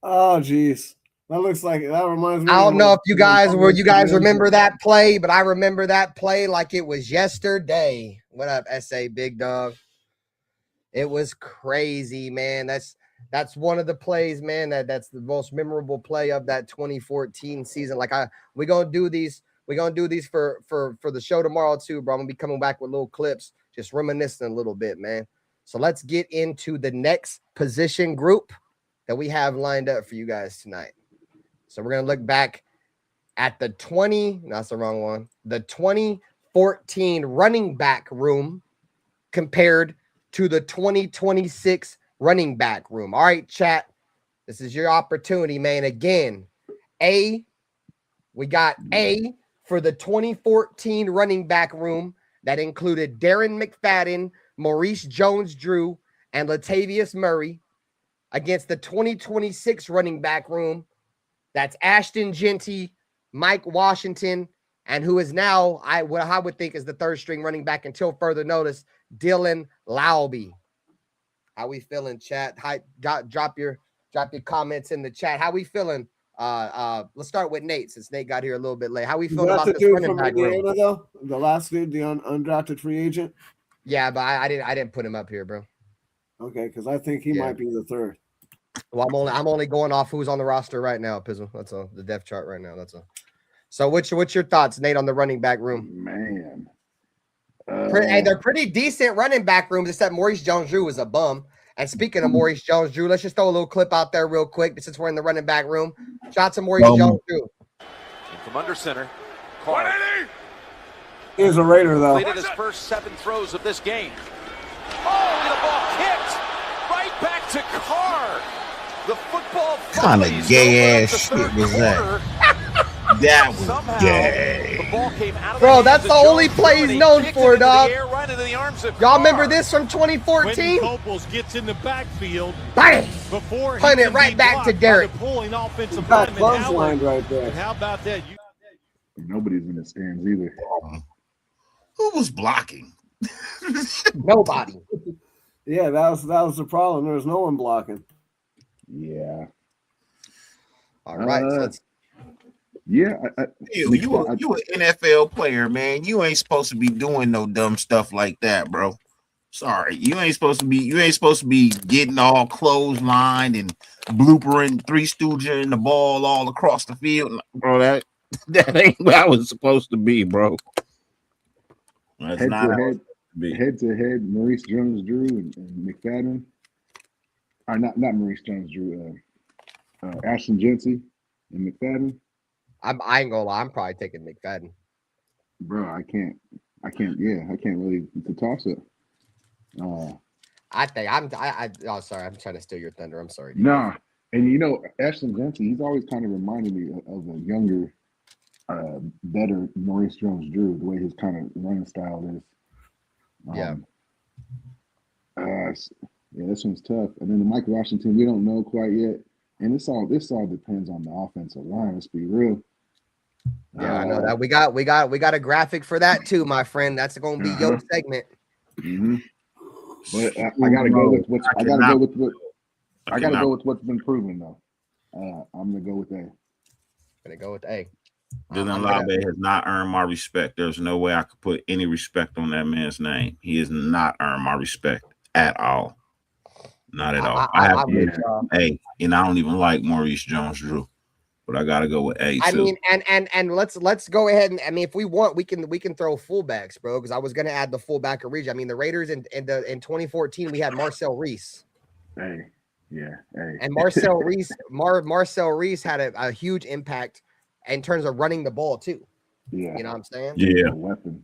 Oh, geez. That reminds me I don't of know if you guys remember the that play, but I remember that play like it was yesterday. What up, SA Big Dog? It was crazy, man. That's one of the plays, man. That's the most memorable play of that 2014 season. We're gonna do these. We're gonna do these for the show tomorrow too, bro. I'm gonna be coming back with little clips, just reminiscing a little bit, man. So let's get into the next position group that we have lined up for you guys tonight. So we're gonna look back at the 20. No, that's the wrong one. The 2014 running back room compared to the 2026 running back room. All right, chat. This is your opportunity, man. Again, we got A for the 2014 running back room that included Darren McFadden, Maurice Jones-Drew, and Latavius Murray against the 2026 running back room. That's Ashton Genty, Mike Washington, and who is now, what I would think is the third string running back until further notice, Dylan Laube. How we feeling, chat? Drop your comments in the chat. How we feeling? Let's start with Nate since Nate got here a little bit late. How we feeling about this running back room? Though? The last dude, the undrafted free agent. Yeah, but I didn't put him up here, bro. Okay, because I think he might be the third. Well, I'm only going off who's on the roster right now, Pizzle. That's all. The depth chart right now. That's all. So what's your thoughts, Nate, on the running back room? Man. Hey, they're pretty decent running back rooms, except Maurice Jones-Drew was a bum. And speaking of Maurice Jones-Drew, let's just throw a little clip out there real quick since we're in the running back room. Shots of Maurice Jones-Drew. From under center, Carr. He's a Raider, though. Completed his first 7 throws of this game. Oh, the ball kicked right back to Carr. The football kind of gay ass shit was that? That was somehow, gay. The ball came out of Bro, that's the only play he's known for, dog. Right Y'all remember this from 2014? Coples gets in the backfield. Bang! Before Punt it right back to Derek. Pulling offensive line right there. And how about that? Nobody's in the stands either. Who was blocking? Nobody. Yeah, that was the problem. There was no one blocking. Yeah. All right. So let's. Yeah. You an NFL player, man. You ain't supposed to be doing no dumb stuff like that, bro. Sorry, you ain't supposed to be getting all clotheslined and bloopering, three stooging the ball all across the field, bro. That ain't what I was supposed to be, bro. That's head not to head, Maurice Jones-Drew and McFadden. Or not Maurice Jones-Drew. Ashton Genty and McFadden. I ain't gonna lie. I'm probably taking McFadden. Bro, I can't. Yeah, I can't really. It's a toss up. I think oh, sorry. I'm trying to steal your thunder. I'm sorry. Dude. Nah, and Ashton Genty, he's always kind of reminded me of a younger, better Maurice Jones-Drew. The way his kind of running style is. Yeah, this one's tough. And then the Mike Washington, we don't know quite yet. And this all depends on the offensive line. Let's be real. Yeah, I know that. We got a graphic for that too, my friend. That's going to be your segment. Mm-hmm. But I gotta go with what's been proven though. I'm gonna go with A. Gonna go with A. Dylan Laube has not earned my respect. There's no way I could put any respect on that man's name. He has not earned my respect at all. Not at all. I have to go A, and I don't even like Maurice Jones-Drew, but I gotta go with A. I mean, and let's go ahead and if we want, we can throw fullbacks, bro. Because I was gonna add the fullback of region. I mean, the Raiders in 2014 we had Marcel Reese. Hey, yeah, hey. And Marcel Reese had a huge impact in terms of running the ball too. Yeah, you know what I'm saying? Yeah, weapon.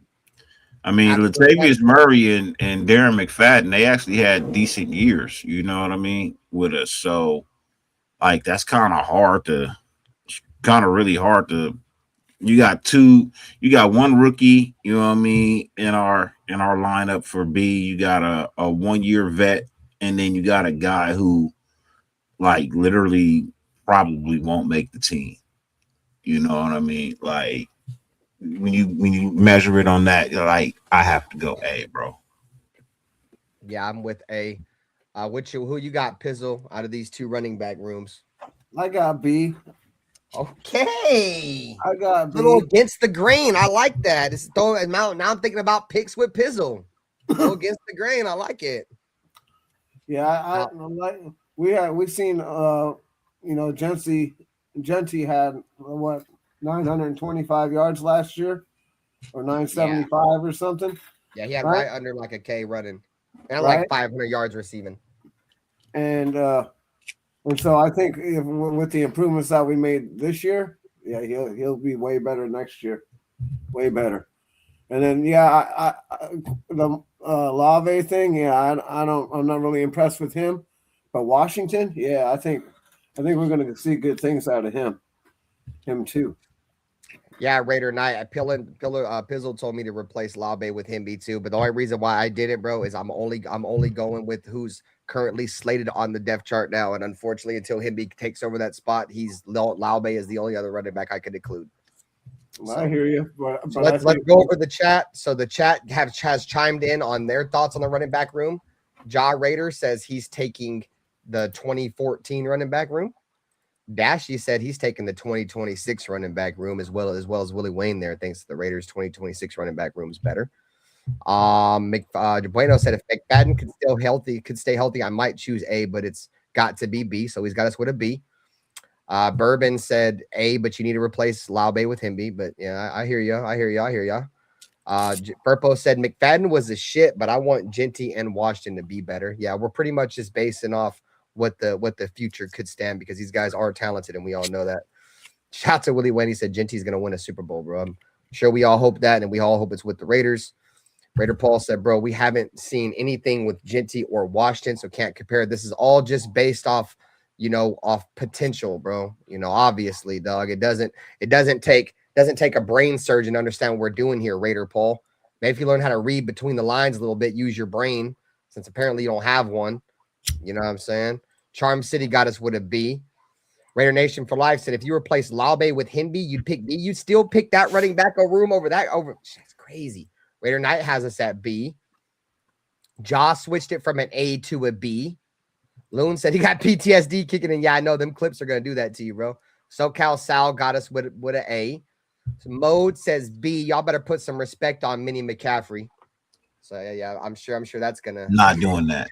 I mean, Latavius Murray and Darren McFadden, they actually had decent years, you know what I mean, with us. So, like, that's kind of really hard to. You got one rookie, you know what I mean, in our lineup for B. You got a 1-year vet, and then you got a guy who, like, literally probably won't make the team. You know what I mean? Like, when you measure it on that, like, I have to go A, bro. Yeah, I'm with A. Who you got, Pizzle, out of these two running back rooms? I got B. Okay. I got B. Little against the grain. I like that. It's throwing now I'm thinking about picks with Pizzle. Little against the grain. I like it. Yeah, I like we've seen Genty had what 925 yards last year or 975 or something. Yeah, he had Right? right under like a K running. And Right. like 500 yards receiving. And so I think with the improvements that we made this year, yeah, he'll be way better next year, way better. And then I the Lave thing, I'm not really impressed with him, but Washington, yeah, I think we're gonna see good things out of him too. Yeah, Raider Knight. Pizzle told me to replace Labe with Himby too. But the only reason why I did it, bro, is I'm only going with who's currently slated on the depth chart now. And unfortunately, until Himby takes over that spot, Laube is the only other running back I could include. Well, I hear you. But let's go over the chat. So the chat has chimed in on their thoughts on the running back room. Ja Raider says he's taking the 2014 running back room. Dashy said he's taking the 2026 running back room as well as Willie Wayne there. Thinks the Raiders 2026 running back room is better. Bueno said if McFadden could stay healthy, I might choose A, but it's got to be B. So he's got us with a B. Bourbon said A, but you need to replace Laube with Himby. But yeah, I hear you. Purpo said McFadden was a shit, but I want Genty and Washington to be better. Yeah, we're pretty much just basing off what the future could stand because these guys are talented and we all know that. Shout out to Willie Wayne. He said Genty's going to win a Super Bowl, bro. I'm sure we all hope that, and we all hope it's with the Raiders. Raider Paul said, bro, we haven't seen anything with Genty or Washington, so can't compare. This is all just based off, off potential, bro. Obviously, dog. It doesn't take a brain surgeon to understand what we're doing here, Raider Paul. Maybe if you learn how to read between the lines a little bit, use your brain, since apparently you don't have one. You know what I'm saying? Charm City got us with a B. Raider Nation for Life said if you replace Laube with Himby, you'd pick B. You'd still pick that running back room over that. That's crazy. Raider Knight has us at B. Josh switched it from an A to a B. Loon said he got PTSD kicking in. Yeah, I know them clips are going to do that to you, bro. SoCal Sal got us with an A. So Mode says B. Y'all better put some respect on Minnie McCaffrey. So yeah, I'm sure that's going to. Not doing that.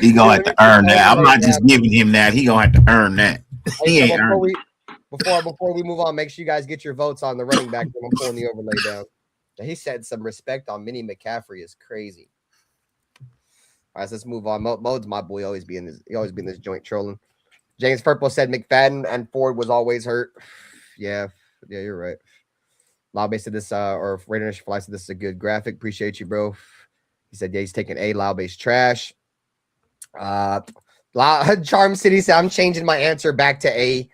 He gonna have to earn that. I'm not just giving him that. He gonna have to earn that. He ain't earned it. Before we move on, make sure you guys get your votes on the running back. I'm pulling the overlay down. He said some respect on Minnie McCaffrey is crazy. All right, so let's move on. Mode's my boy. He always be in this joint trolling. James Purple said McFadden and Ford was always hurt. Yeah, you're right. Laube said this, or Raider Nation Fly said this is a good graphic. Appreciate you, bro. He said, yeah, he's taking A. Laube's trash. Charm City said, I'm changing my answer back to A.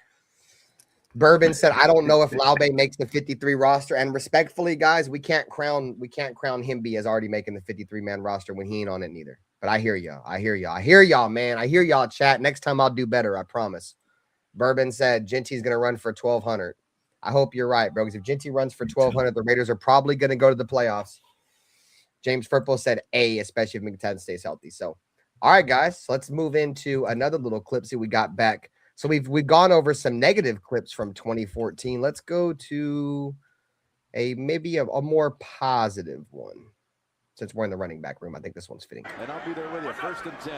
Bourbon said, I don't know if Laube makes the 53 roster. And respectfully, guys, we can't crown Himby as already making the 53-man roster when he ain't on it neither. But I hear y'all, man. I hear y'all, chat. Next time I'll do better, I promise. Bourbon said, Genty's going to run for 1,200. I hope you're right, bro, because if Genty runs for 1,200, the Raiders are probably going to go to the playoffs. James Purple said A, especially if McFadden stays healthy. So, all right, guys, so let's move into another little clip. See, we got back. So we've gone over some negative clips from 2014. Let's go to maybe a more positive one. Since we're in the running back room, I think this one's fitting. And I'll be there with you. 1st and 10.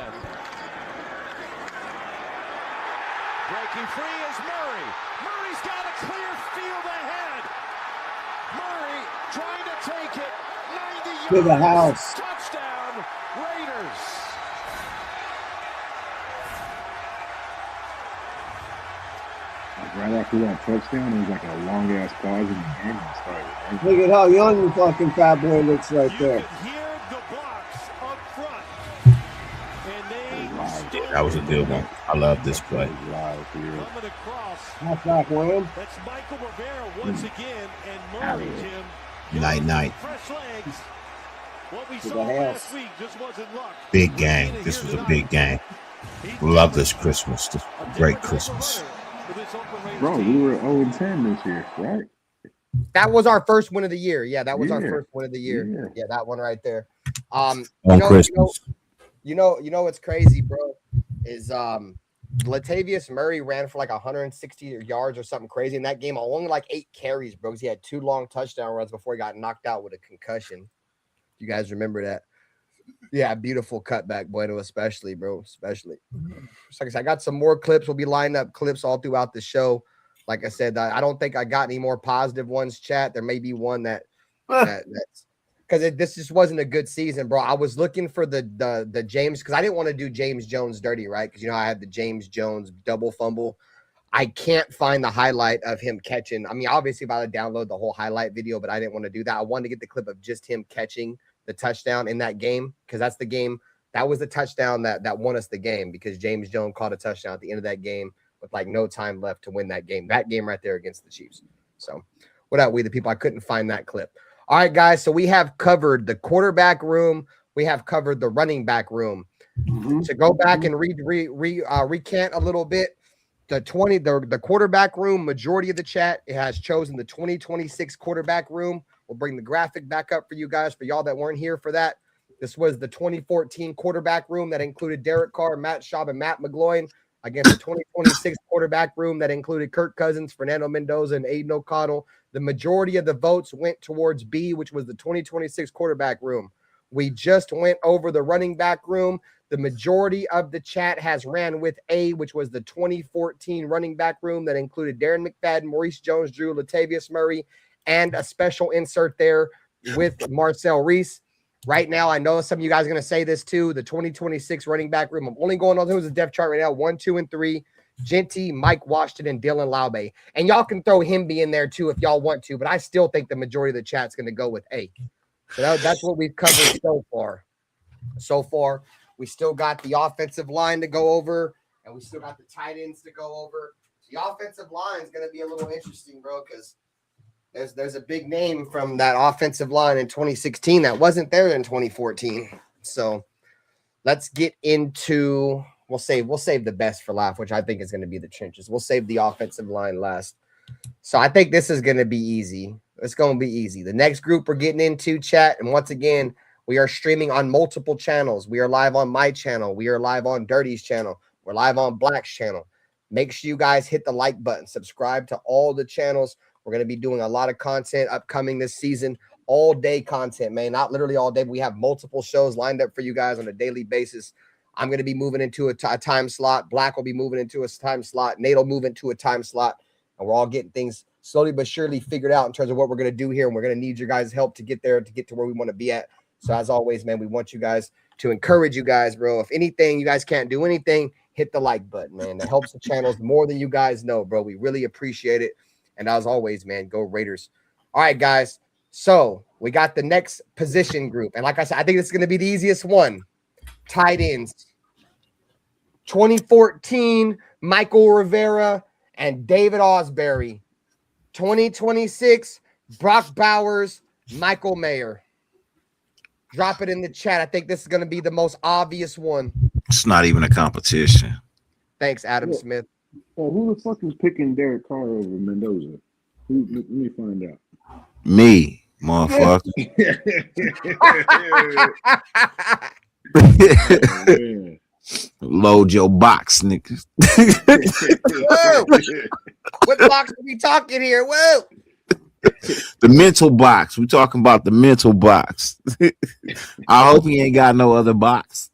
Breaking free is Murray. Murray's got a clear field ahead. Murray trying to take it 90 yards. To the house. Touchdown, Raiders. Right after that touchdown, there was like a long ass pause in the game and started. Look at how young the fucking fat boy looks right there. You could hear the blocks up front. And they That was a good one. I love this play. coming across. Halfback win. That's Michael Rivera once again, and Murray, Jim. Night. Fresh legs. What we To saw the house. last week just wasn't luck. Big game. This was a big game. Love this Christmas. This great Christmas. Bro, we were 0-10 this year, right? That was our first win of the year. Yeah, that was our Yeah. first win of the year. Yeah. Yeah, that one right there. On Christmas. You know what's crazy, bro? is Latavius Murray ran for like 160 yards or something crazy in that game. Only like 8 carries, bro. Because he had 2 long touchdown runs before he got knocked out with a concussion. You guys remember that? Yeah, beautiful cutback, Bueno, especially, bro. Especially. So like I said, I got some more clips. We'll be lining up clips all throughout the show. Like I said, I don't think I got any more positive ones, chat. There may be one that's because this just wasn't a good season, bro. I was looking for the James because I didn't want to do James Jones dirty, right? Because I had the James Jones double fumble. I can't find the highlight of him catching. I mean, obviously, if I would download the whole highlight video, but I didn't want to do that. I wanted to get the clip of just him catching the touchdown in that game because that's the game. That was the touchdown that won us the game because James Jones caught a touchdown at the end of that game with like no time left to win that game. That game right there against the Chiefs. So, what up, we the people? I couldn't find that clip. All right, guys. So we have covered the quarterback room. We have covered the running back room. To go back and recant a little bit, the quarterback room, majority of the chat has chosen the 2026 quarterback room. We'll bring the graphic back up for you guys, for y'all that weren't here for that. This was the 2014 quarterback room that included Derek Carr, Matt Schaub, and Matt McGloin against the 2026 quarterback room that included Kirk Cousins, Fernando Mendoza, and Aiden O'Connell. The majority of the votes went towards B, which was the 2026 quarterback room. We just went over the running back room. The majority of the chat has ran with A, which was the 2014 running back room that included Darren McFadden, Maurice Jones-Drew, Latavius Murray, and a special insert there with Marcel Reese. Right now, I know some of you guys are going to say this too. The 2026 running back room. I'm only going on who's the depth chart right now. 1, 2, and 3. Genty, Mike Washington, and Dylan Laube. And y'all can throw him be in there too if y'all want to, but I still think the majority of the chat's going to go with A. So that's what we've covered so far. So far, we still got the offensive line to go over, and we still got the tight ends to go over. The offensive line is going to be a little interesting, bro, because there's a big name from that offensive line in 2016 that wasn't there in 2014. So let's get into we'll save the best for last, which I think is going to be the trenches. We'll save the offensive line last. So I think this is going to be easy. It's going to be easy. The next group we're getting into, chat, and once again, we are streaming on multiple channels. We are live on my channel. We are live on Dirty's channel. We're live on Black's channel. Make sure you guys hit the like button. Subscribe to all the channels. We're going to be doing a lot of content upcoming this season. All day content, man. Not literally all day, but we have multiple shows lined up for you guys on a daily basis. I'm going to be moving into a time slot. Black will be moving into a time slot. Nate will move into a time slot. And we're all getting things slowly but surely figured out in terms of what we're going to do here. And we're going to need your guys' help to get there, to get to where we want to be at. So as always, man, we want you guys to encourage you guys, bro. If anything, you guys can't do anything, hit the like button, man. That helps the channels more than you guys know, bro. We really appreciate it. And as always, man, go Raiders. All right, guys. So we got the next position group. And like I said, I think this is going to be the easiest one. Tight ends. 2014, Michael Rivera and David Ausberry. 2026, Brock Bowers, Michael Mayer. Drop it in the chat. I think this is going to be the most obvious one. It's not even a competition. Thanks, Adam Smith. Oh, who the fuck is picking Derek Carr over Mendoza? Let me find out. Me, motherfucker. Oh, Load your box, niggas. Whoa! What box are we talking here? Whoa! The mental box. We're talking about the mental box. I hope he ain't got no other box.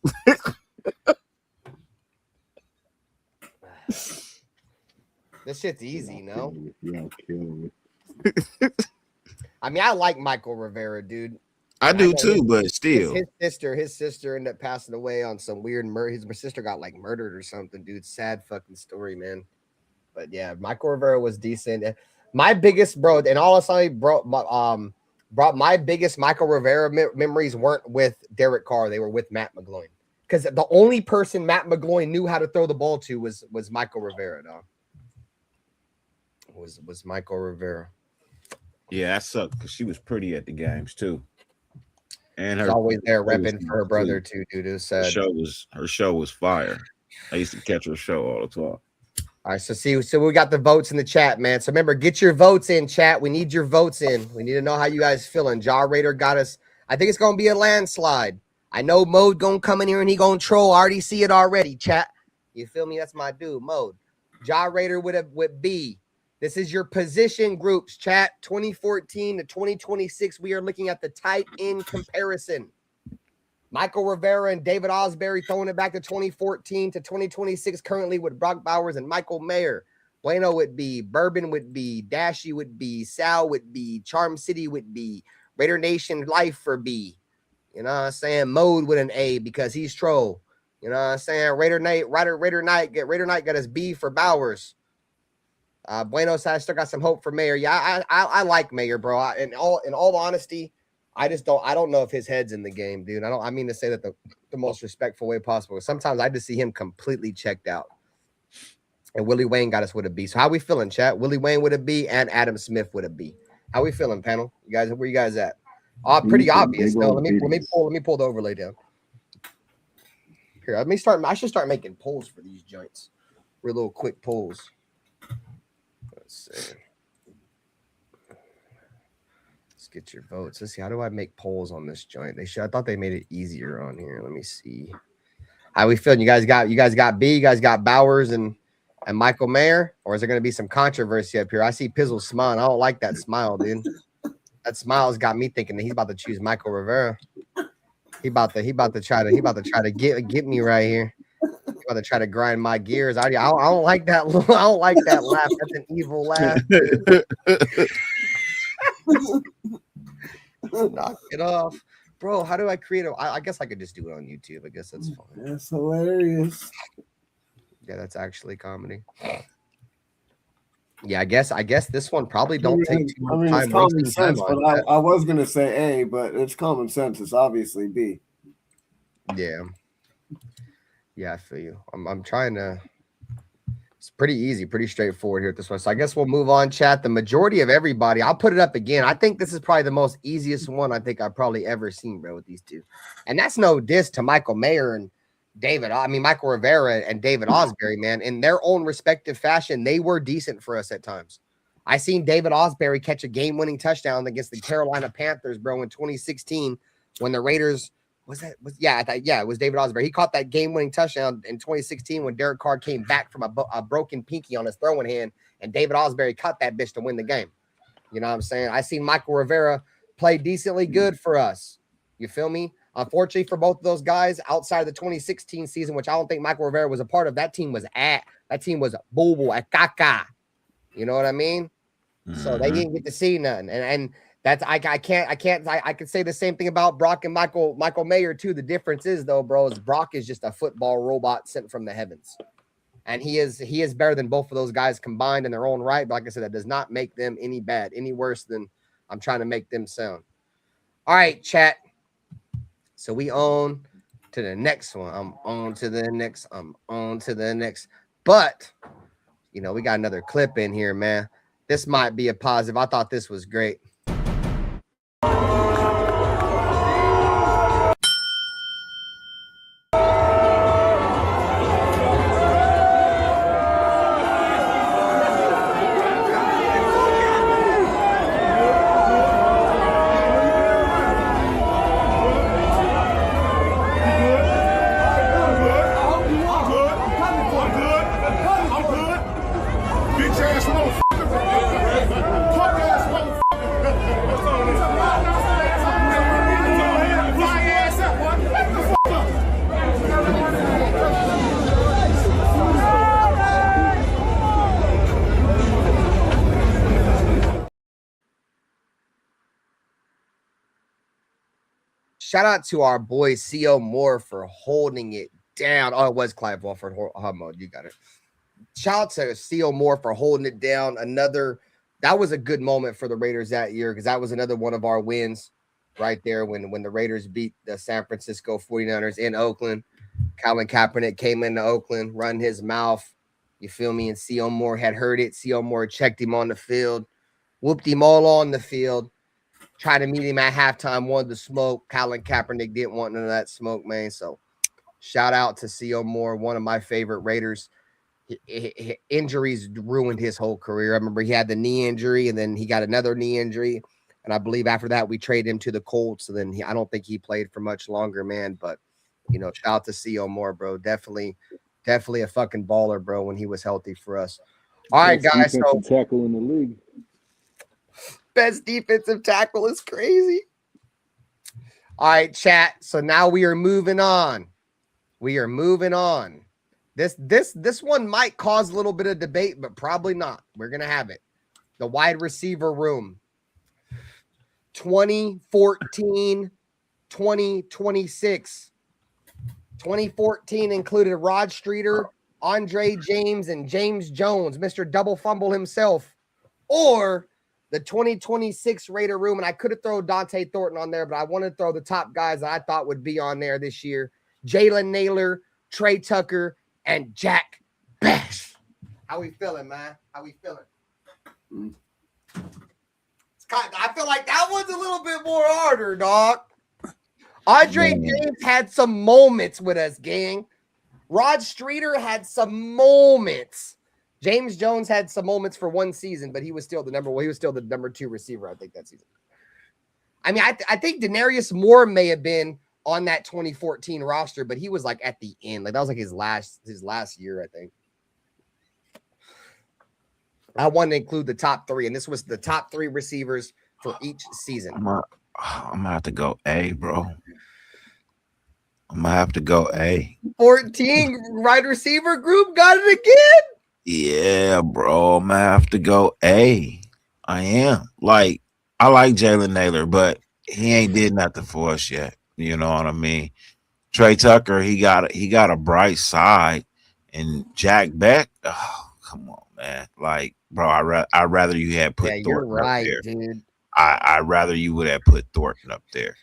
This shit's easy, no? Y'all killing me. I mean, I like Michael Rivera, dude. I do too, but still. His sister ended up passing away on some weird murder. His sister got like murdered or something, dude. Sad fucking story, man. But yeah, Michael Rivera was decent. My biggest, bro, and honestly, bro, my biggest Michael Rivera memories weren't with Derek Carr. They were with Matt McGloin. Because the only person Matt McGloin knew how to throw the ball to was Michael Rivera, dog. Was Michael Rivera. Yeah, that sucked because she was pretty at the games too. And She's her always there repping for her brother too, dude. It was sad. Her show was fire. I used to catch her show all the time. All right, so we got the votes in the chat, man. So remember, get your votes in, chat. We need your votes in. We need to know how you guys feeling. Jaw Raider got us. I think it's gonna be a landslide. I know Mode gonna come in here and he gonna troll. I already see it already, chat. You feel me? That's my dude, Mode. Gyrator with B. This is your position groups, chat. 2014 to 2026. We are looking at the tight end comparison. Michael Rivera and David Osbury throwing it back to 2014 to 2026, currently with Brock Bowers and Michael Mayer. Bueno would be, Bourbon would be, Dashy would be, Sal would be, Charm City would be, Raider Nation Life for B. You know what I'm saying? Mode with an A because he's troll. You know what I'm saying? Raider Knight got his B for Bowers. Bueno said I still got some hope for Mayer. Yeah, I like Mayer, bro. In all honesty, I don't know if his head's in the game, dude. I mean to say that the most respectful way possible. Sometimes I just see him completely checked out. And Willie Wayne got us with a B. So how we feeling, chat? Willie Wayne with a B and Adam Smith with a B. How we feeling, panel? You guys, where you guys at? Pretty obvious. No, let me pull the overlay down. Here, I should start making polls for these joints. Real little quick polls. Let's see. Let's get your votes. Let's see. How do I make polls on this joint? I thought they made it easier on here. Let me see. How we feeling? You guys got B, you guys got Bowers and Michael Mayer, or is there going to be some controversy up here? I see Pizzle smiling. I don't like that smile, dude. That smile's got me thinking that he's about to choose Michael Rivera. He about to try to get me right here. He's about to try to grind my gears. I don't like that. I don't like that laugh. That's an evil laugh. Knock it off, bro. How do I create I guess I could just do it on YouTube. I guess that's fine. That's hilarious. Yeah, that's actually comedy. Yeah, I guess this one probably don't take too much time. It's common sense, but I was gonna say A, but it's common sense. It's obviously B. Yeah, I feel you. I'm trying to. It's pretty easy, pretty straightforward here at this one. So I guess we'll move on, chat. The majority of everybody, I'll put it up again. I think this is probably the most easiest one I think I've probably ever seen, bro, with these two. And that's no diss to Michael Mayer and Michael Rivera and David Osbury, man. In their own respective fashion, they were decent for us at times. I seen David Osbury catch a game-winning touchdown against the Carolina Panthers, bro, in 2016 when the Raiders it was David Osbury. He caught that game-winning touchdown in 2016 when Derek Carr came back from a broken pinky on his throwing hand, and David Osbury caught that bitch to win the game. You know what I'm saying? I seen Michael Rivera play decently good for us. You feel me? Unfortunately for both of those guys, outside of the 2016 season, which I don't think Michael Rivera was a part of, that team was boo-boo at caca. You know what I mean? Mm-hmm. So they didn't get to see nothing. And that's I could say the same thing about Brock and Michael Mayer too. The difference is though, bro, is Brock is just a football robot sent from the heavens. And he is better than both of those guys combined in their own right. But like I said, that does not make them any bad, any worse than I'm trying to make them sound. All right, chat. So we on to the next one. I'm on to the next. But, you know, we got another clip in here, man. This might be a positive. I thought this was great. Shout out to our boy C.O. Moore for holding it down. Oh, it was Clive Walford. Mode, you got it. Shout out to C.O. Moore for holding it down. That was a good moment for the Raiders that year because that was another one of our wins right there when the Raiders beat the San Francisco 49ers in Oakland. Colin Kaepernick came into Oakland, run his mouth. You feel me? And C.O. Moore had heard it. C.O. Moore checked him on the field, whooped him all on the field. Tried to meet him at halftime, wanted to smoke. Colin Kaepernick didn't want none of that smoke, man. So shout out to C.O. Moore, one of my favorite Raiders. Injuries ruined his whole career. I remember he had the knee injury, and then he got another knee injury. And I believe after that, we traded him to the Colts. So then I don't think he played for much longer, man. But, you know, shout out to C.O. Moore, bro. Definitely Definitely a fucking baller, bro, when he was healthy for us. All right, guys. So Defensive tackle in the league. best defensive tackle is crazy. All right, chat. So now we are moving on. We are moving on. This one might cause a little bit of debate, but probably not. We're gonna have it. The wide receiver room. 2014, 2026. 2014 included Rod Streeter, Andre James, and James Jones, Mr. Double Fumble himself. Or the 2026 Raider room, and I could have thrown Dante Thornton on there, but I wanted to throw the top guys that I thought would be on there this year. Jalen Naylor, Trey Tucker, and Jack Bass. How we feeling, man? How we feeling? I feel like that one's a little bit more harder, dog. Andre James had some moments with us, gang. Rod Streeter had some moments. James Jones had some moments for one season, but he was still the number one. He was still the number 2 receiver, I think, that season. I mean, I think Denarius Moore may have been on that 2014 roster, but he was like at the end. Like that was like his last year, I think. I wanted to include the top 3, and this was the top 3 receivers for each season. I'm gonna have to go A, bro. I'm gonna have to go A. 14 wide receiver group got it again. Yeah, bro. I'm gonna have to go A. I am. Like, I like Jalen Naylor, but he ain't did nothing for us yet. You know what I mean? Trey Tucker, he got a bright side, and Jack Beck. Oh, come on, man. Like, bro, I'd rather you had put Yeah, you're Thornton right, up there. dude. I'd rather you would have put Thornton up there.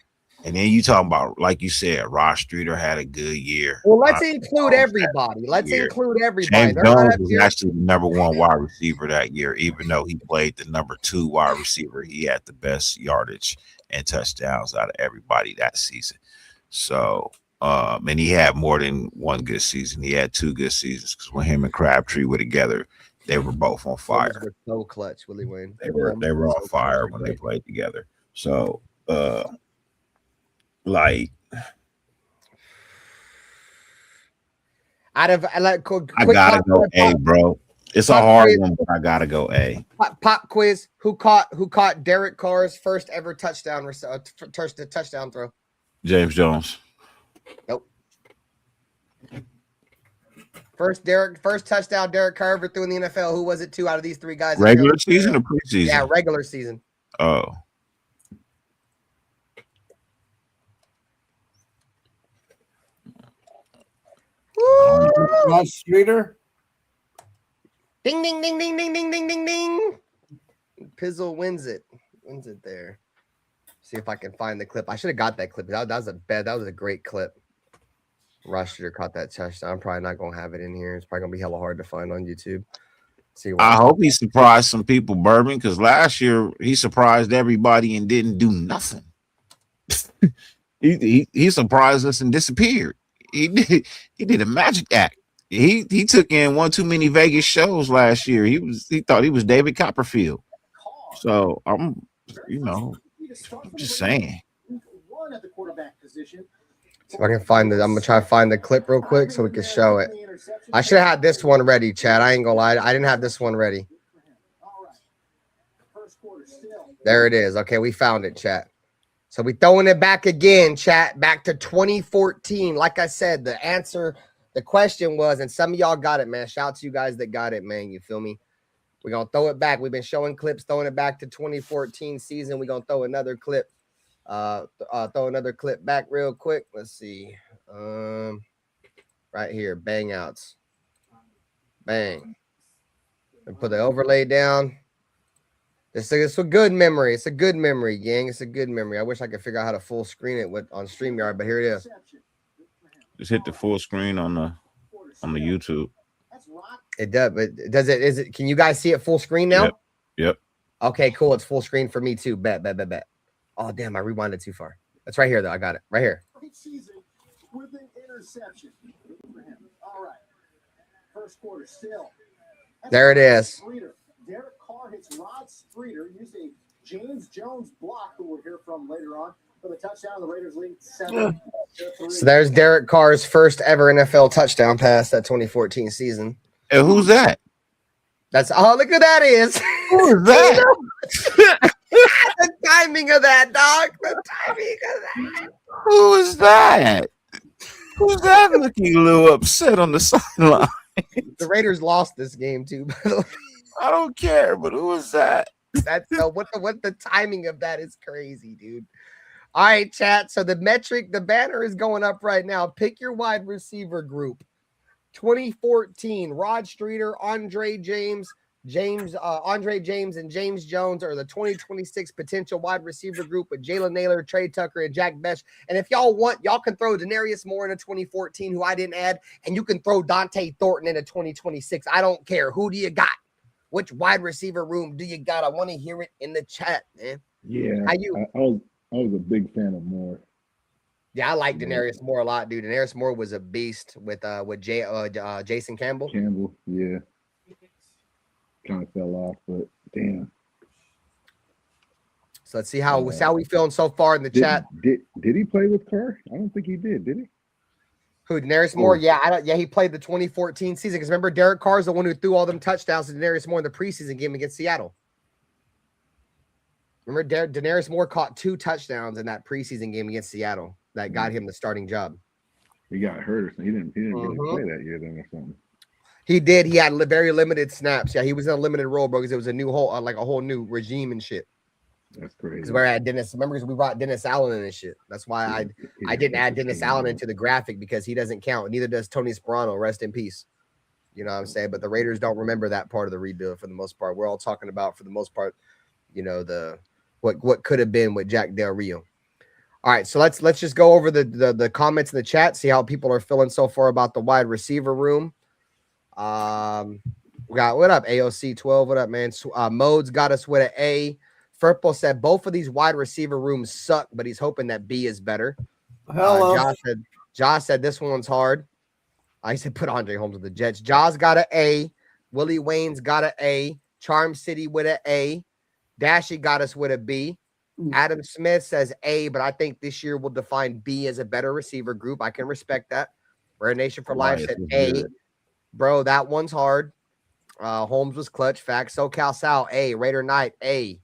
And then you talking about, like you said, Ross Streeter had a good year. Well, let's include everybody. James Jones was actually the number 1 wide receiver that year, even though he played the number 2 wide receiver. He had the best yardage and touchdowns out of everybody that season. So, and he had more than one good season. He had 2 good seasons because when him and Crabtree were together, they were both on fire. Were so clutch, Willie Wayne. They were on fire when they played together. So, like, out of I gotta go A, bro. It's a hard one, but I gotta go A. Pop quiz: Who caught Derek Carr's first ever touchdown throw? James Jones. Nope. First touchdown Derek Carr ever threw in the NFL. Who was it to out of these 3 guys? Regular season or preseason? Yeah, regular season. Oh. Rod Streeter. Ding, ding, ding, ding, ding, ding, ding, ding, ding. Pizzle wins it there. See if I can find the clip. I should have got that clip. That was a great clip. Ross Streeter caught that touchdown. I'm probably not gonna have it in here. It's probably gonna be hella hard to find on YouTube. See, I hope he surprised some people, Bourbon, because last year he surprised everybody and didn't do nothing. he surprised us and disappeared. He did a magic act. He took in one too many Vegas shows last year. He thought he was David Copperfield. So I'm just saying. So I can find I'm gonna try to find the clip real quick so we can show it. I should have had this one ready, Chad. I ain't gonna lie. I didn't have this one ready. There it is. Okay, we found it, chat. So we throwing it back again, chat, back to 2014. Like I said, the question was, and some of y'all got it, man. Shout out to you guys that got it, man. You feel me? We're gonna throw it back. We've been showing clips, throwing it back to 2014 season. We're gonna throw another clip. Throw another clip back real quick. Let's see. Right here, bang outs. Bang. And put the overlay down. It's a good memory. It's a good memory, gang. It's a good memory. I wish I could figure out how to full screen it on StreamYard, but here it is. Just hit the full screen on the YouTube. It does, but is it can you guys see it full screen now? Yep. Okay, cool. It's full screen for me too. Bet. Oh damn, I rewinded too far. That's right here though. I got it. Right here. With an interception. All right. First quarter still. There it is. Derek Carr hits Rod Streeter, used a James Jones block, who we'll hear from later on, for the touchdown. The Raiders lead 7-6. So there's Derek Carr's first ever NFL touchdown pass that 2014 season. And who's that? That's look who that is. Who is that? The timing of that, dog. The timing of that. Who is that? Who's that looking a little upset on the sideline? The Raiders lost this game too. By the way. I don't care, but who is that? That's what the timing of that is crazy, dude. All right, chat. So the banner is going up right now. Pick your wide receiver group. 2014, Rod Streeter, Andre James, and James Jones are the 2026 potential wide receiver group with Jalen Naylor, Trey Tucker, and Jack Besh. And if y'all want, y'all can throw Denarius Moore into 2014, who I didn't add, and you can throw Dante Thornton into 2026. I don't care. Who do you got? Which wide receiver room do you got? I want to hear it in the chat, man. Yeah, How you? I was a big fan of Moore. Yeah, I like Denarius Moore a lot, dude. Denarius Moore was a beast with Jason Campbell. Campbell, yeah. Kind of fell off, but damn. So let's see how we feeling so far in the chat. Did he play with Carr? I don't think he did he? Who, Denarius Moore? Yeah, he played the 2014 season. Because remember, Derek Carr is the one who threw all them touchdowns to Denarius Moore in the preseason game against Seattle. Remember, Denarius Moore caught 2 touchdowns in that preseason game against Seattle that got him the starting job. He got hurt or something. He didn't really play that year then or something. He did. He had very limited snaps. Yeah, he was in a limited role, bro, because it was a new whole like a whole new regime and shit. That's crazy. Because we're at Dennis. Remember, we brought Dennis Allen in and shit. That's why I didn't add Dennis Allen into the graphic because he doesn't count. Neither does Tony Sperano. Rest in peace. You know what I'm saying? But the Raiders don't remember that part of the rebuild for the most part. We're all talking about, for the most part, you know, the what could have been with Jack Del Rio. All right, so let's just go over the comments in the chat, see how people are feeling so far about the wide receiver room. We got what up, AOC 12? What up, man? Modes got us with an A. Furple said both of these wide receiver rooms suck, but he's hoping that B is better. Hello. Josh said this one's hard. I said put Andre Holmes with the Jets. Jaws got an A. Willie Wayne's got an A. Charm City with an A. Dashy got us with a B. Adam Smith says A, but I think this year will define B as a better receiver group. I can respect that. Rare Nation for Life said A. Good. Bro, that one's hard. Holmes was clutch. Facts. SoCal Sal, A. Raider Knight, A.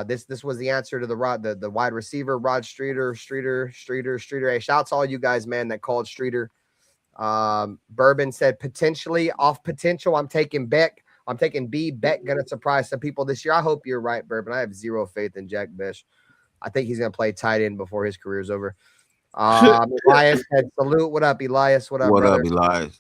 This was the answer to the wide receiver, Rod Streeter. Hey, shouts to all you guys, man, that called Streeter. Bourbon said potentially off potential. I'm taking Beck. I'm taking B. Beck gonna surprise some people this year. I hope you're right, Bourbon. I have zero faith in Jack Besh. I think he's gonna play tight end before his career's over. Elias said salute. What up, Elias? What up, brother? Up, Elias?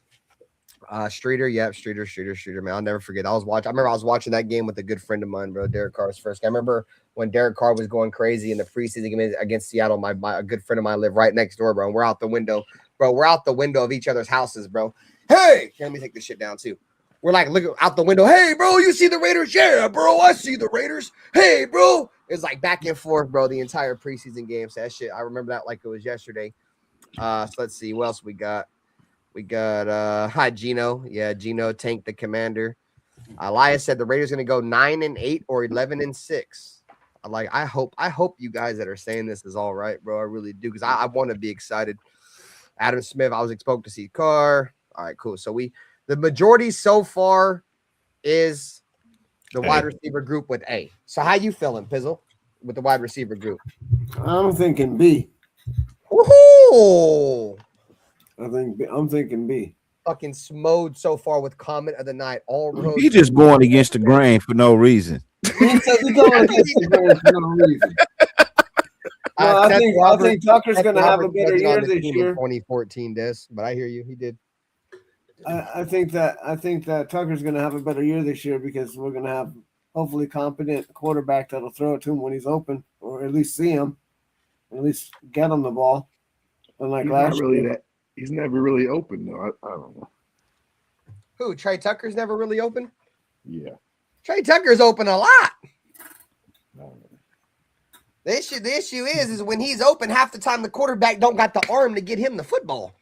Streeter, yep, Streeter, man. I'll never forget. I remember I was watching that game with a good friend of mine, bro. Derek Carr's first game. I remember when Derek Carr was going crazy in the preseason game against Seattle. A good friend of mine lived right next door, bro. And we're out the window, bro. We're out the window of each other's houses, bro. Hey, let me take this shit down too. We're like looking out the window. Hey, bro, you see the Raiders? Yeah, bro, I see the Raiders. Hey, bro. It's like back and forth, bro, the entire preseason game. So that shit, I remember that like it was yesterday. So let's see. What else we got? We got hi Gino. Yeah, Gino tanked the commander. Elias said the Raiders gonna go 9-8 or 11-6. I hope you guys that are saying this is all right, bro. I really do, because I want to be excited. Adam Smith, I was exposed to see Carr. All right, cool. So the majority so far is the wide receiver group with A. So how you feeling, Pizzle, with the wide receiver group? I'm thinking B. Woohoo! I'm thinking B. Fucking smoked so far with comment of the night. All roads. He just going against the grain for no reason. He's going against the grain for no reason. No, I think Tucker's going to have a better year this year. 2014, but I hear you. He did. I think that Tucker's going to have a better year this year because we're going to have hopefully competent quarterback that'll throw it to him when he's open, or at least see him, at least get him the ball. Unlike last year. He's never really open though. I don't know. Who? Trey Tucker's never really open? Yeah. Trey Tucker's open a lot. The issue is when he's open, half the time the quarterback don't got the arm to get him the football.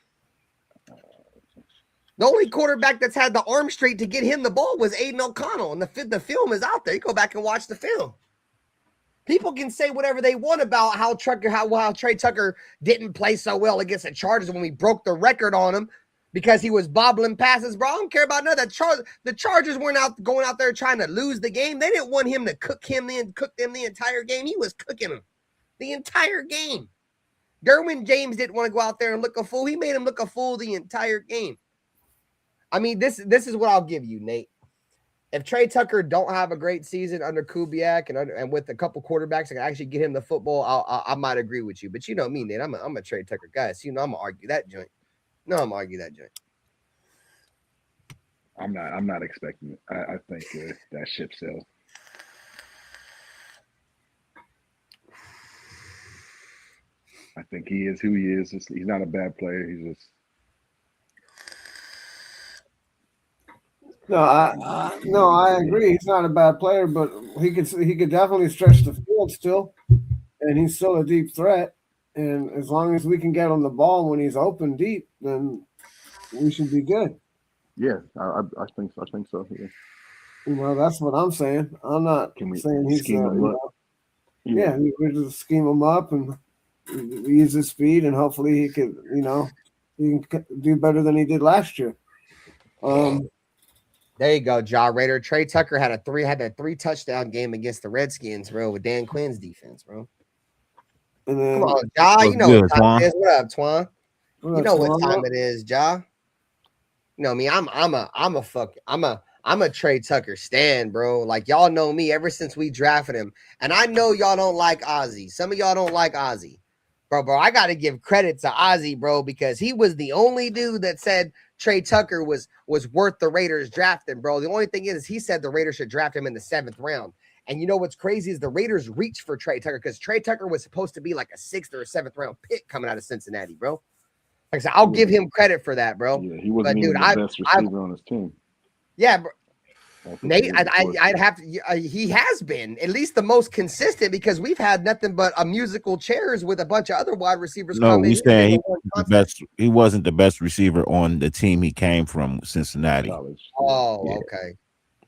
The only quarterback that's had the arm straight to get him the ball was Aiden O'Connell, and the film is out there. You go back and watch the film. People can say whatever they want about how Trey Tucker didn't play so well against the Chargers when we broke the record on him because he was bobbling passes, bro. I don't care about none of that. The Chargers weren't going out there trying to lose the game. They didn't want him to cook them the entire game. He was cooking them the entire game. Derwin James didn't want to go out there and look a fool. He made him look a fool the entire game. I mean, this is what I'll give you, Nate. If Trey Tucker don't have a great season under Kubiak and with a couple quarterbacks that can actually get him the football, I might agree with you. But you know me, Nate. I'm a Trey Tucker guy, so you know I'm gonna argue that joint. No, I'm gonna argue that joint. I'm not expecting it. I think that ship sails. I think he is who he is. He's not a bad player. He's just No, I agree. He's not a bad player, but he could definitely stretch the field still, and he's still a deep threat. And as long as we can get on the ball when he's open deep, then we should be good. yeah. I think so. I think so. Yeah. You know, that's what I'm saying. I'm not saying he's scheme him up? Yeah, we just scheme him up and use his speed, and hopefully he can do better than he did last year. There you go, Ja Raider. Trey Tucker had a three touchdown game against the Redskins, bro, with Dan Quinn's defense, bro. And then, come on, Ja. You know good, what time Twan. it is. What up, Twan? You know what Twan? time it is, Ja. You know me. I'm a Trey Tucker stan, bro. Like y'all know me ever since we drafted him, and I know y'all don't like Ozzy. Some of y'all don't like Ozzy, bro. I got to give credit to Ozzy, bro, because he was the only dude that said Trey Tucker was worth the Raiders drafting, bro. The only thing is he said the Raiders should draft him in the 7th round. And you know what's crazy is the Raiders reached for Trey Tucker because Trey Tucker was supposed to be like a 6th or a 7th round pick coming out of Cincinnati, bro. Like I said, I'll give him credit for that, bro. Yeah, he wasn't But, even dude, the best receiver on his team. Yeah, bro. I think Nate, he was, of course. I'd have to. He has been at least the most consistent because we've had nothing but a musical chairs with a bunch of other wide receivers. No, come we in saying and he was the best. He wasn't the best receiver on the team he came from, Cincinnati. College. Oh, Yeah. okay.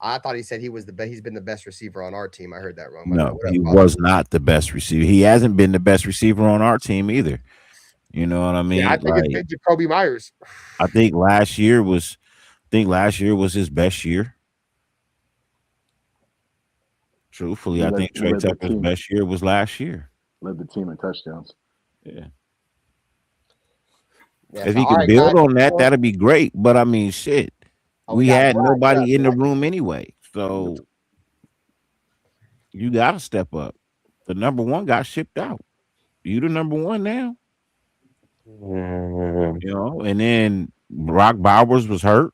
I thought he said he was the best. He's been the best receiver on our team. I heard that wrong. No, he was not the best receiver. He hasn't been the best receiver on our team either. You know what I mean? Yeah, I think it's been Jacoby Myers. I think last year was his best year. Truthfully, I think Trey Tucker's best year was last year. Led the team in touchdowns. Yeah. Yeah, If so, he could right, build guys, on that, that'd be great. But I mean, shit, we got had Brian nobody in the Johnson. room anyway. So you got to step up. The number one got shipped out. You the number one now. You know, and then Brock Bowers was hurt.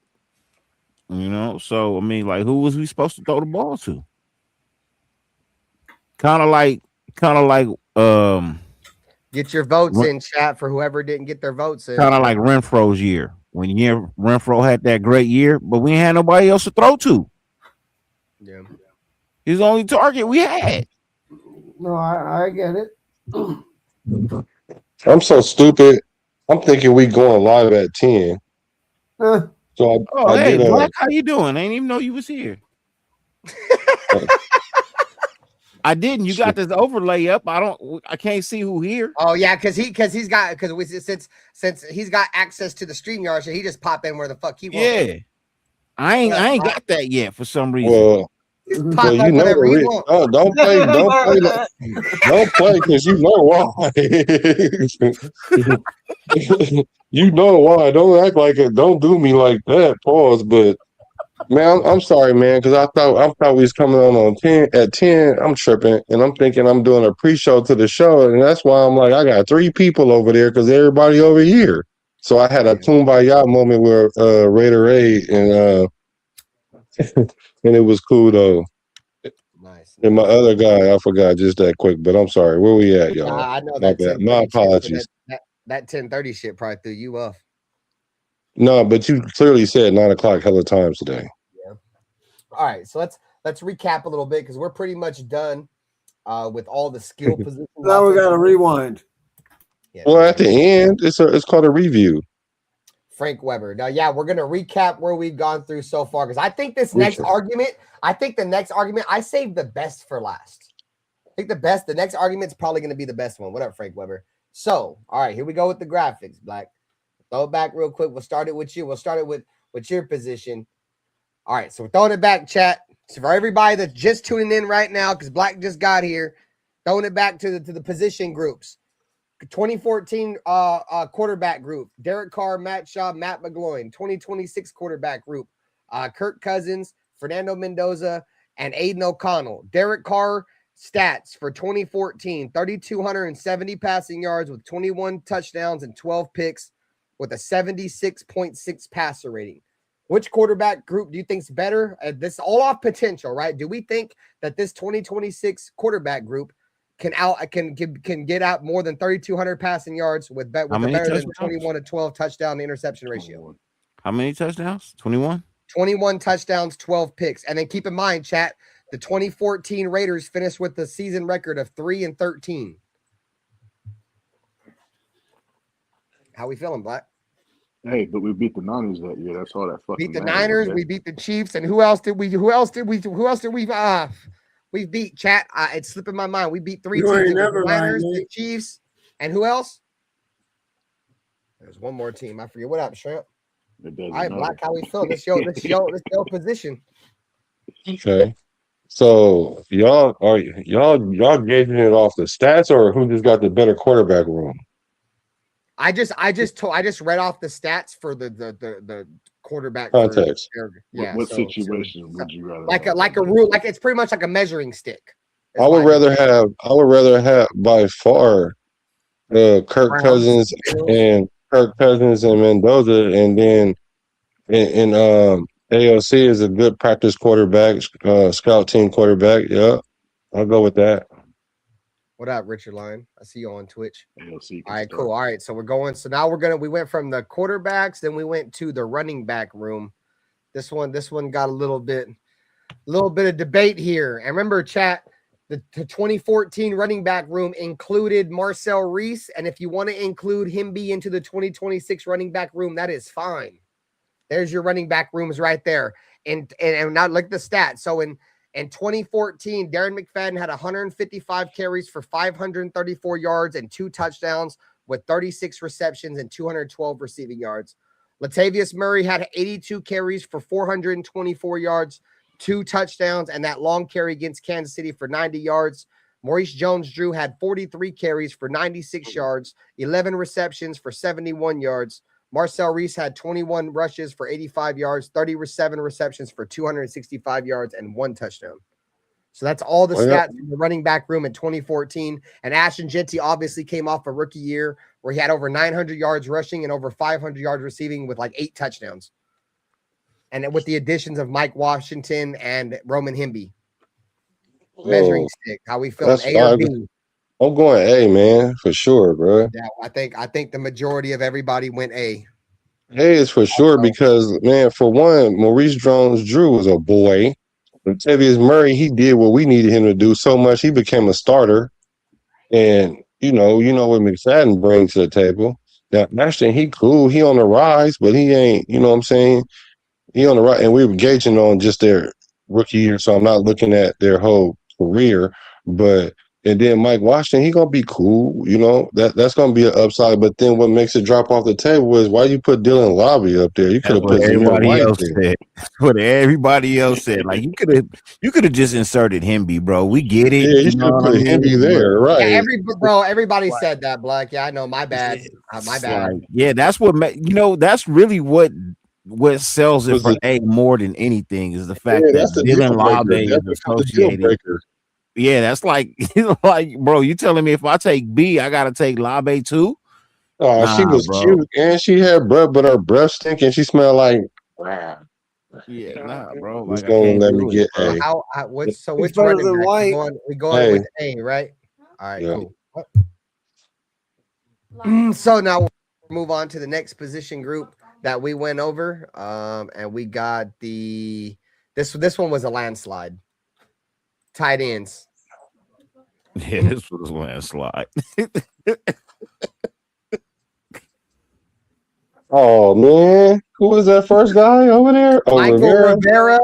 You know, so I mean, like, who was we supposed to throw the ball to? Kind of like get your votes in, chat, for whoever didn't get their votes in. kind of like Renfro's year. When Renfro had that great year, but we ain't had nobody else to throw to. Yeah. He's the only target we had. No, I get it. I'm so stupid. I'm thinking we going live at 10. So I hey, did Black, how you doing? I didn't even know you was here. I didn't. You got this overlay up. I can't see who here. Oh yeah, since he's got access to the StreamYard, so he just pop in where the fuck he wants. Yeah, I ain't got that yet for some reason. Well, you know don't play because you know why. You know why. Don't act like it. Don't do me like that. Pause. But man, I'm sorry, man, because I thought we was coming on 10 at 10. I'm tripping, and I'm thinking I'm doing a pre-show to the show, and that's why I'm like, I got 3 people over there because everybody over here. So I had a kumbaya moment where Raider Ray and and it was cool though. Nice. And my other guy, I forgot just that quick, but I'm sorry. Where we at, y'all? I know My that. bad. My apologies. That 10:30 shit probably threw you off. No, but you clearly said 9 o'clock hella times today. Yeah. All right, so let's recap a little bit because we're pretty much done with all the skill positions. Now we got to rewind. Yeah, well, at the end, it's called a review. Frank Weber. Now, yeah, we're gonna recap where we've gone through so far because I think the next argument, I saved the best for last. think the next argument is probably going to be the best one. What up, Frank Weber? So, all right, here we go with the graphics, Black. Throw it back real quick. We'll start it with you. We'll start it with your position. All right, so we're throwing it back, chat. So for everybody that's just tuning in right now, because Black just got here, throwing it back to the position groups. 2014 quarterback group, Derek Carr, Matt Schaub, Matt McGloin. 2026 quarterback group, Kirk Cousins, Fernando Mendoza, and Aiden O'Connell. Derek Carr stats for 2014, 3,270 passing yards with 21 touchdowns and 12 picks with a 76.6 passer rating. Which quarterback group do you think's better? This is all off potential, right? Do we think that this 2026 quarterback group can get out more than 3,200 passing yards with better than 21 to 12 touchdown to interception ratio? How many touchdowns? 21? 21 touchdowns, 12 picks. And then keep in mind, chat, the 2014 Raiders finished with the season record of 3-13. How we feeling, Black? Hey, but we beat the Niners that year. That's all that fucking beat the matters, Niners. okay? We beat the Chiefs. And who else did we we beat, chat? It's slipping my mind. We beat 3 You teams. ain't The never Niners, lying, the man. Chiefs, and who else? There's one more team. I forget. What up, Shrimp? It doesn't All right, matter. Black, how we feeling? This your position. Okay. So y'all gauging it off the stats or who just got the better quarterback room? I just read off the stats for the quarterback Context. What situation would you rather like a rule, like it's pretty much like a measuring stick. I would rather have by far Kirk Cousins and Mendoza, and then in AOC is a good practice quarterback, scout team quarterback. Yeah, I'll go with that. What up, Richard Lyon? I see you on Twitch. AOC All right, cool. All right, so we're going. So now we went from the quarterbacks, then we went to the running back room. This one got a little bit of debate here. And remember, chat, the 2014 running back room included Marcel Reese, and if you want to include him into the 2026 running back room, that is fine. There's your running back rooms right there. And now look at the stats. So in 2014, Darren McFadden had 155 carries for 534 yards and 2 touchdowns with 36 receptions and 212 receiving yards. Latavius Murray had 82 carries for 424 yards, 2 touchdowns, and that long carry against Kansas City for 90 yards. Maurice Jones-Drew had 43 carries for 96 yards, 11 receptions for 71 yards. Marcel Reese had 21 rushes for 85 yards, 37 receptions for 265 yards, and 1 touchdown. So that's all the stats in the running back room in 2014. And Ashton Jeanty obviously came off a rookie year where he had over 900 yards rushing and over 500 yards receiving with like 8 touchdowns. And with the additions of Mike Washington and Roman Himby. Measuring stick, how we feel? A or B? I'm going A, man, for sure, bro. Yeah, I think the majority of everybody went A. A is for sure because, man, for one, Maurice Jones-Drew was a boy. Latavius Murray, he did what we needed him to do so much, he became a starter. And, you know what McFadden brings to the table. Now, Ashton, he cool. He on the rise, but he ain't, you know what I'm saying? He on the rise. And we were gauging on just their rookie year, so I'm not looking at their whole career. But and then Mike Washington, he gonna be cool, that's gonna be an upside. But then what makes it drop off the table is why you put Dylan Lobby up there. You could have put everybody else said. What everybody else said. Like you could have just inserted Himby, bro. We get it. Yeah, you should have put Himby there, right? Yeah, everybody said that, Black. Yeah, I know. My bad. My bad. Like, yeah, that's what that's really what sells it for A more than anything is the fact that Dylan Lobby is associated. Yeah, that's like bro, you telling me if I take B, I gotta take Labe too? Oh, she was cute and she had breath, but her breath stink and she smelled like yeah, nah, bro. Like, gonna let me get A. So which running back? We going with A, right? All right, cool. So now we'll move on to the next position group that we went over. And we got this one was a landslide. Tight ends. Yeah, this was a landslide. Oh man, who was that first guy over there?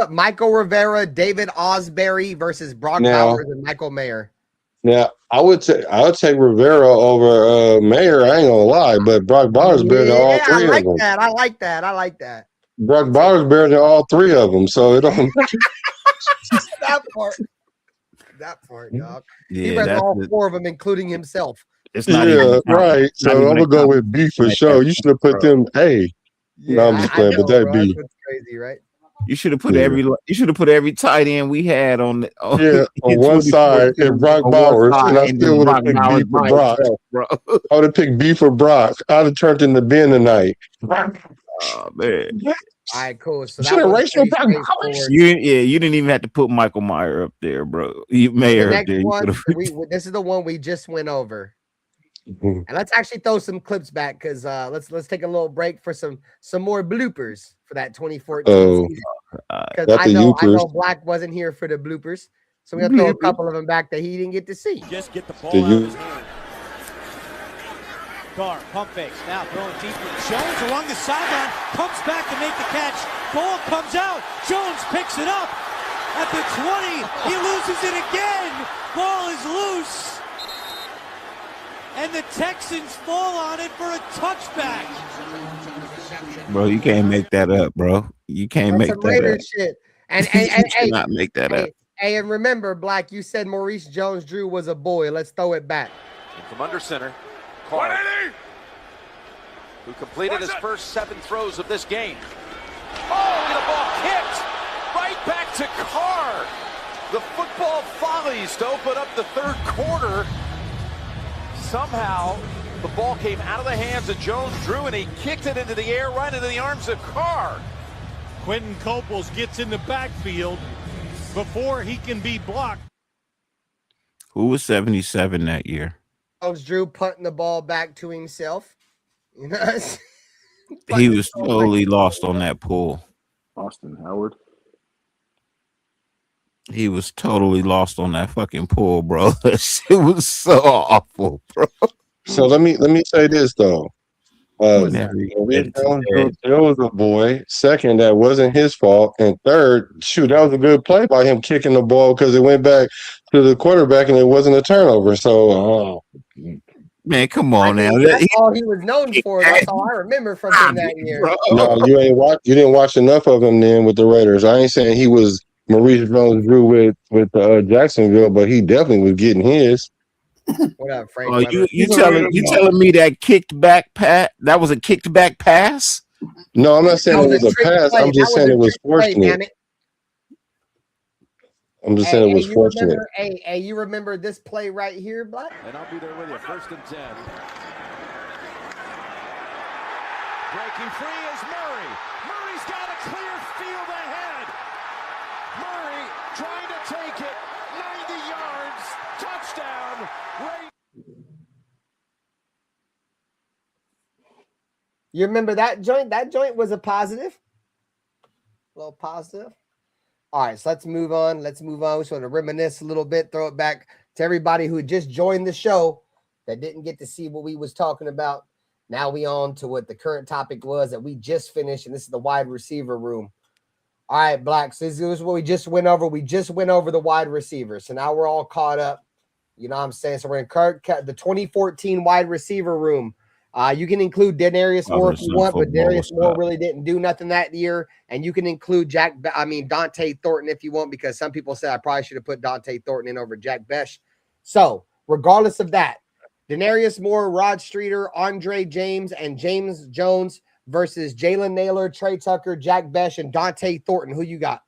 Michael Rivera, David Osbury versus Brock Bowers and Michael Mayer. Now I would take Rivera over Mayer. I ain't gonna lie, but Brock Bowers better than all Yeah, I three like of them. that. I like that. I like that. Brock Bowers better than all three of them. So it don't. That part. That part, dog. He Yeah, read that's all it. 4 of them, including himself. It's not Yeah, even right. So not I'm even gonna a go with B for like sure. that, You should have put bro. them A. No, I'm just I playing, know, but that bro. That's B. what's crazy, right? You should have put Yeah. every tight end we had on the Yeah, on in one side and 2014 Brock on one Bowers, and side, I and still then would have Brock picked Bowers B for by Brock. himself, bro. I would have picked B for Brock. I'd have turned into Ben tonight. Oh man, All right, cool. So Should that have was raced with pretty Brock Bowers. straightforward. you didn't even have to put Michael Meyer up there, bro. The Mayer up next there. You one, could've- this is the one we just went over. Mhm. And let's actually throw some clips back because let's take a little break for some more bloopers for that 2014 Oh, season. Because got I the know Yoopers. Black wasn't here for the bloopers. So we're gonna throw a couple of them back that he didn't get to see. Just get the ball The out of you- his hand. Carr, pump fakes, now throwing deep. Jones along the sideline, pumps back to make the catch. Ball comes out. Jones picks it up. At the 20, he loses it again. Ball is loose. And the Texans fall on it for a touchback. bro. You can't make that up, bro. You can't That's make some that up. Raiders shit. And You hey, cannot make that up. hey, and remember, Black, you said Maurice Jones-Drew was a boy. Let's throw it back. And from under center, Carr, who completed his first 7 throws of this game. Oh, and the ball kicked right back to Carr. The football follies to open up the third quarter. Somehow, the ball came out of the hands of Jones-Drew, and he kicked it into the air right into the arms of Carr. Quentin Coples gets in the backfield before he can be blocked. Who was 77 that year? Jones-Drew punting the ball back to himself. You know, He was totally lost on that pull. Austin Howard. He was totally lost on that fucking pull, bro. That shit was so awful, bro. So let me say this though. Never Maurice get to Jones-Drew was a boy. Second, that wasn't his fault. And third, shoot, that was a good play by him kicking the ball because it went back to the quarterback and it wasn't a turnover. So, Man, come I on mean, now. that's all he was known for. That's all I remember from him that year. Bro. no, you didn't watch enough of him then with the Raiders. I ain't saying he was Maurice Jones-Drew with Jacksonville, but he definitely was getting his. What up, Frank? Oh, Weber? you telling me that kicked back pat? That was a kicked back pass? No, I'm not saying That it was a trick pass. play. I'm just That saying a it was trick play, damn fortunate. it. I'm just saying it was you fortunate. remember, hey, you remember this play right here, Black? And I'll be there with you. 1st and 10. Breaking free is Murray. Murray's got a clear field ahead. Murray trying to take it. 90 yards. Touchdown. Right. You remember that joint? That joint was a positive. A little positive. All right, so let's move on. We just want to reminisce a little bit, throw it back to everybody who just joined the show that didn't get to see what we was talking about. Now we on to what the current topic was that we just finished, and this is the wide receiver room. All right, Black. So this is what we just went over. We just went over the wide receivers. So now we're all caught up. You know what I'm saying? So we're in the 2014 wide receiver room. You can include Denarius Moore if you want, but Denarius Moore really didn't do nothing that year. And you can include Dante Thornton if you want, because some people said I probably should have put Dante Thornton in over Jack Besh. So regardless of that, Denarius Moore, Rod Streeter, Andre James, and James Jones versus Jalen Naylor, Trey Tucker, Jack Besh, and Dante Thornton. Who you got?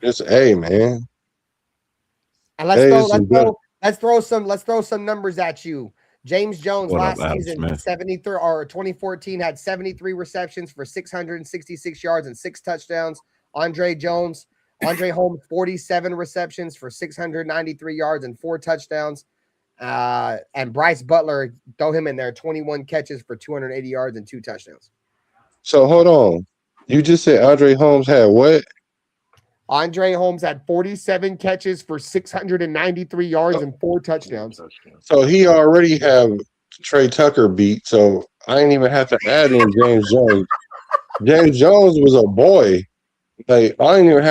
It's A, man. And let's throw some numbers at you. James Jones last season, 73 or 2014, had 73 receptions for 666 yards and 6 touchdowns. Andre Holmes, 47 receptions for 693 yards and 4 touchdowns. And Bryce Butler, throw him in there, 21 catches for 280 yards and 2 touchdowns. So hold on. You just said Andre Holmes had what? Andre Holmes had 47 catches for 693 yards and 4 touchdowns. So he already have Trey Tucker beat. So I ain't even have to add in James Jones. James Jones was a boy. Like I don't even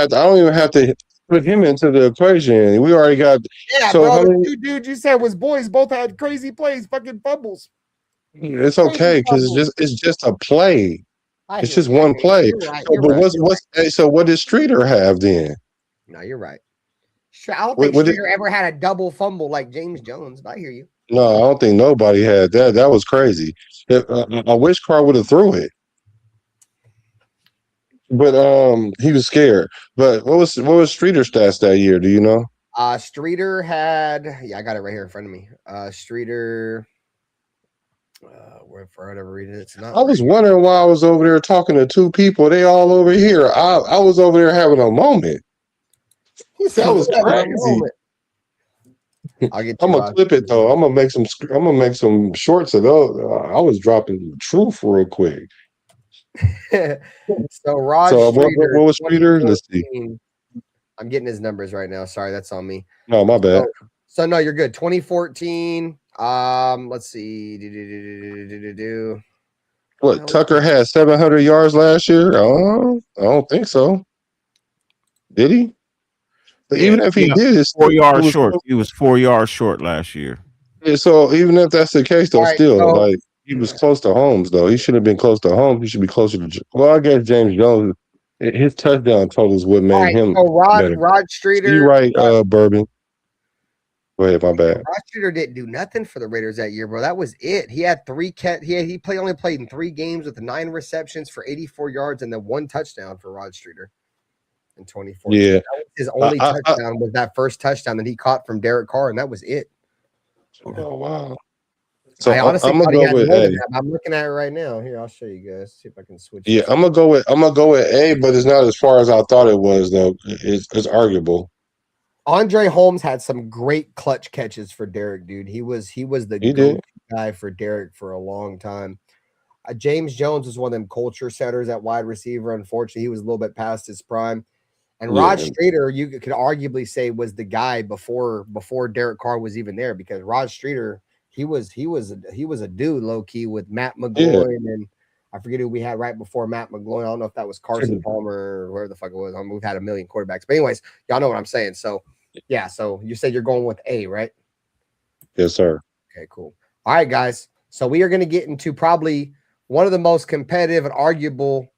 have to put him into the equation. We already got Yeah, so bro. how The many? two dudes you said was boys both had crazy plays, fucking fumbles. It's Crazy okay because fumbles. it's just a play. I It's hear just you. I one hear you. play. You're right. So, You're but right. so what does Streeter have then? No, you're right. I don't What, think what is, Streeter ever had a double fumble like James Jones, but I hear you. no, I don't think nobody had that. That was crazy. I wish Carr would have threw it, but he was scared. But what was Streeter's stats that year? Do you know? Streeter had, I got it right here in front of me. Streeter, for whatever reason, it's not. I was wondering why I was over there talking to two people. They all over here. I was over there having a moment. That was crazy. I'll get I'm you. gonna clip it though. I'm gonna make some. I'm gonna make some shorts of those. I was dropping truth real quick. So Rod So Streeter, what was Streeter? Let's see. I'm getting his numbers right now. Sorry, that's on me. No, my bad. So no, you're good. 2014. Let's see. What Tucker had 700 yards last year? I don't think so. Did he? But even if he did, it's 4 yards short. He was 4 yards short last year. Yeah, so even if that's the case, though, Right, still so, like he was close to Holmes, though. He should have been close to Holmes. He should be closer to. Well, I guess James Jones. His touchdown totals would make him so better. Rod Streeter. You right, Bourbon. Go ahead, my bad. Rod Streeter didn't do nothing for the Raiders that year, bro. That was it. He had only played in 3 games with 9 receptions for 84 yards and then 1 touchdown for Rod Streeter in 2014. Yeah, that was his only touchdown was that first touchdown that he caught from Derek Carr, and that was it. Oh wow. So I honestly I'm gonna thought he go had with more than A. that. I'm looking at it right now. Here, I'll show you guys. See if I can switch. Yeah, I'm gonna go with A, but it's not as far as I thought it was, though. It's arguable. Andre Holmes had some great clutch catches for Derek, dude. He was the go-to guy for Derek for a long time. James Jones was one of them culture setters at wide receiver. Unfortunately, he was a little bit past his prime. And Rod Streeter, you could arguably say, was the guy before Derek Carr was even there, because Rod Streeter, he was a dude low key with Matt McGloin and I forget who we had right before Matt McGloin. I don't know if that was Carson Palmer or whoever the fuck it was. We've had a million quarterbacks, but anyways, y'all know what I'm saying. So yeah, so you said you're going with A, right? Yes, sir. Okay, cool. All right, guys. So we are going to get into probably one of the most competitive and arguable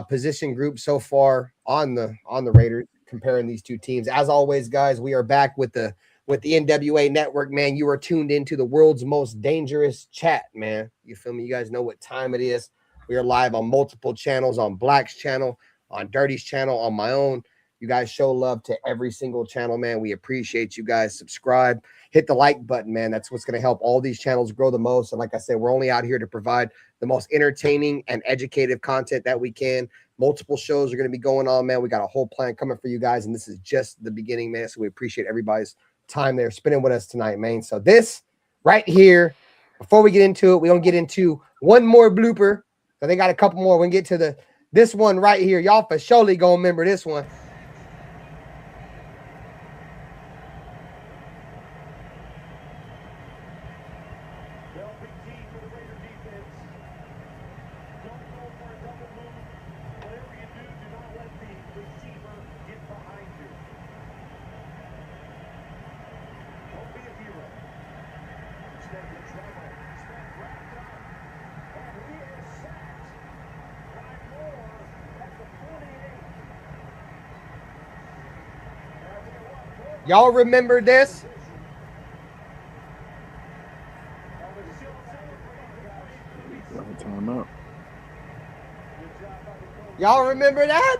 position groups so far on the Raiders, comparing these two teams. As always, guys, we are back with the NWA Network, man. You are tuned into the world's most dangerous chat, man. You feel me? You guys know what time it is. We are live on multiple channels, on Black's channel, on Dirty's channel, on my own. You guys show love to every single channel, man. We appreciate you guys. Subscribe, hit the like button, man. That's what's going to help all these channels grow the most. And like I said, we're only out here to provide the most entertaining and educative content that we can. Multiple shows are going to be going on, man. We got a whole plan coming for you guys, and this is just the beginning, man. So we appreciate everybody's time there spending with us tonight, man. So this right here, before we get into it, we're going to get into one more blooper. So they got a couple more. We're going to get to this one right here. Y'all for surely going to remember this one. Y'all remember this? Time out. Y'all remember that?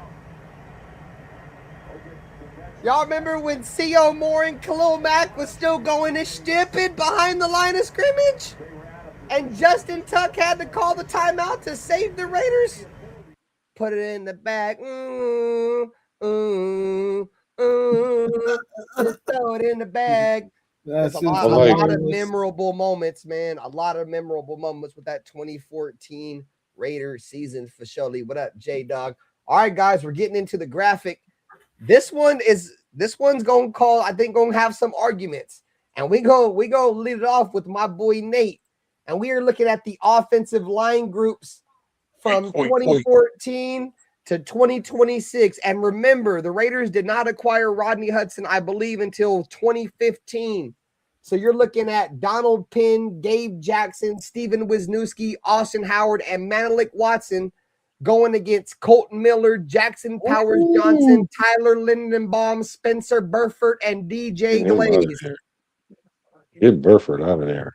Y'all remember when C.O. Moore and Khalil Mack was still going to stupid behind the line of scrimmage? And Justin Tuck had to call the timeout to save the Raiders? Put it in the bag. Just throw it in the bag. There's a lot of memorable moments, man. A lot of memorable moments with that 2014 Raiders season for surely. What up, J-Dog? All right, guys, we're getting into the graphic. This one's gonna call, I think, gonna have some arguments. And we go lead it off with my boy Nate. And we are looking at the offensive line groups from 2014 to 2026. And remember, the Raiders did not acquire Rodney Hudson, I believe, until 2015. So you're looking at Donald Penn, Gabe Jackson, Steven Wisniewski, Austin Howard, and Manelik Watson going against Colton Miller, Jackson Powers Johnson, Tyler Lindenbaum, Spencer Burford, and DJ Glaze. Get Burford out of there.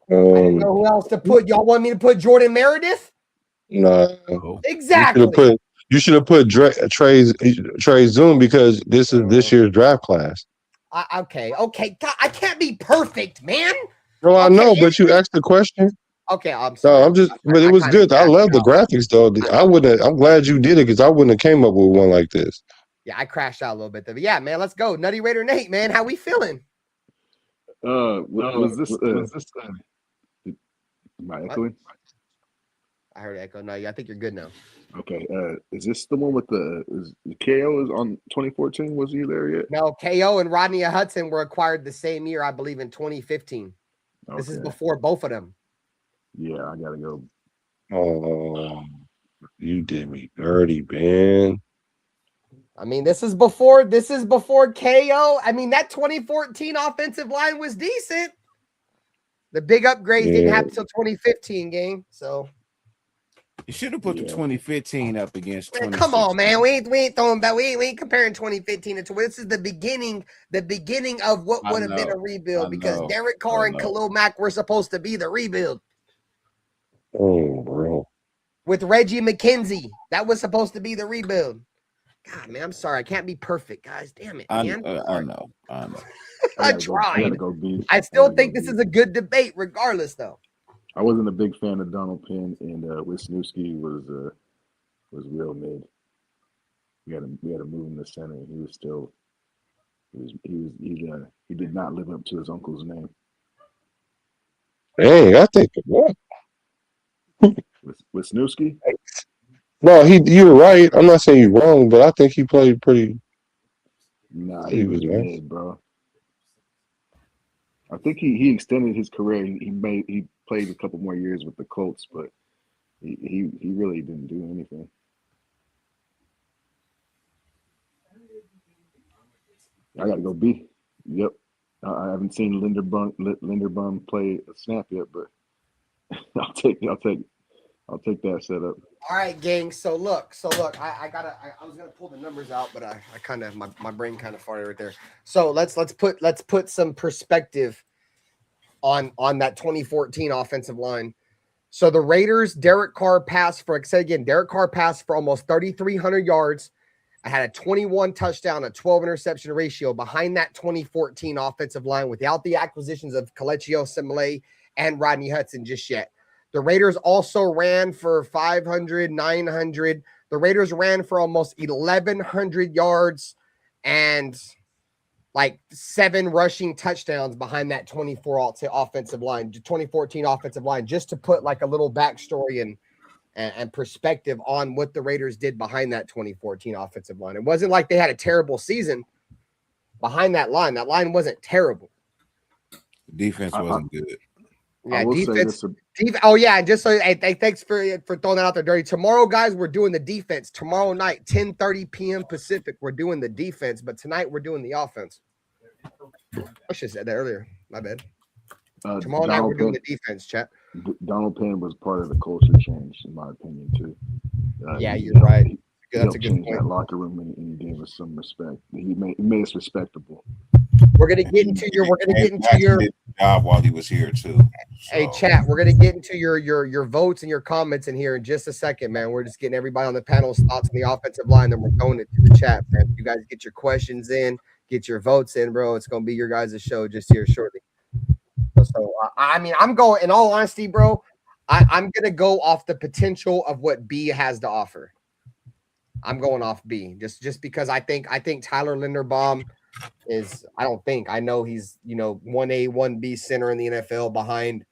I didn't know who else to put. Y'all want me to put Jordan Meredith? No. Exactly. You should have put Trey Zoom because this is this year's draft class. Okay. God, I can't be perfect, man. Well, I know, but you asked the question. Okay, I'm sorry. No, I'm just, but it was good. I love the graphics though. I'm glad you did it because I wouldn't have came up with one like this. Yeah, I crashed out a little bit there. But yeah, man, let's go. Nutty Raider Nate, man. How we feeling? Was this am I echoing? I heard echo. No, I think you're good now. Okay. Is this the one with the KO is on 2014? Was he there yet? No, KO and Rodney Hudson were acquired the same year, I believe, in 2015. Okay. This is before both of them. Yeah, I gotta go. Oh, you did me dirty, man. I mean, this is before KO. I mean, that 2014 offensive line was decent. The big upgrades didn't happen until 2015 game. So you should have put the 2015 up against. Man, come on, man. We ain't throwing back. We ain't comparing 2015 to 20. This is the beginning of what would have been a rebuild because Derek Carr and Khalil Mack were supposed to be the rebuild. Oh, bro. With Reggie McKenzie, that was supposed to be the rebuild. God, man, I'm sorry. I can't be perfect, guys. Damn it, man. I know. I tried. I still think this is a good debate, regardless, though. I wasn't a big fan of Donald Penn, and Wisniewski was real mid. We had to move him to center. He was still he did not live up to his uncle's name. Dang, I think what? Wisniewski? No, you're right. I'm not saying you're wrong, but I think he played pretty. Nah, he was mid, bro. I think he extended his career. He played a couple more years with the Colts, but he really didn't do anything. I gotta go B. Yep. I haven't seen Linderbaum play a snap yet, but I'll take that setup. All right, gang. So look. I was gonna pull the numbers out, but I kind of my brain kind of farted right there. So let's put some perspective on that 2014 offensive line. So the Raiders, Derek Carr passed for almost 3,300 yards. I had a 21 touchdown, a 12 interception ratio behind that 2014 offensive line without the acquisitions of Kelechi Osemele and Rodney Hudson just yet. The Raiders also ran for 500, 900. The Raiders ran for almost 1,100 yards and like 7 rushing touchdowns behind that 2014 offensive line, just to put like a little backstory and perspective on what the Raiders did behind that 2014 offensive line. It wasn't like they had a terrible season behind that line. That line wasn't terrible. Defense wasn't good. Yeah, defense. Oh yeah, just so thanks for throwing that out there, Dirty. Tomorrow, guys, we're doing the defense. Tomorrow night, 10:30 p.m. Pacific, we're doing the defense, but tonight we're doing the offense. I should have said that earlier. My bad. Tomorrow night we're doing the defense, chat. Donald Penn was part of the culture change, in my opinion, too. Yeah, you're right. That's a good point. That locker room and he gave us some respect. He made us respectable. We're gonna get into your job while he was here too. So. Hey, chat. We're gonna get into your votes and your comments in here in just a second, man. We're just getting everybody on the panel's thoughts on the offensive line, then we're going into the chat, man. You guys get your questions in, get your votes in, bro. It's gonna be your guys' show just here shortly. So I mean, I'm going. In all honesty, bro, I'm gonna go off the potential of what B has to offer. I'm going off B just because I think Tyler Linderbaum is. I know he's 1A 1B center in the NFL behind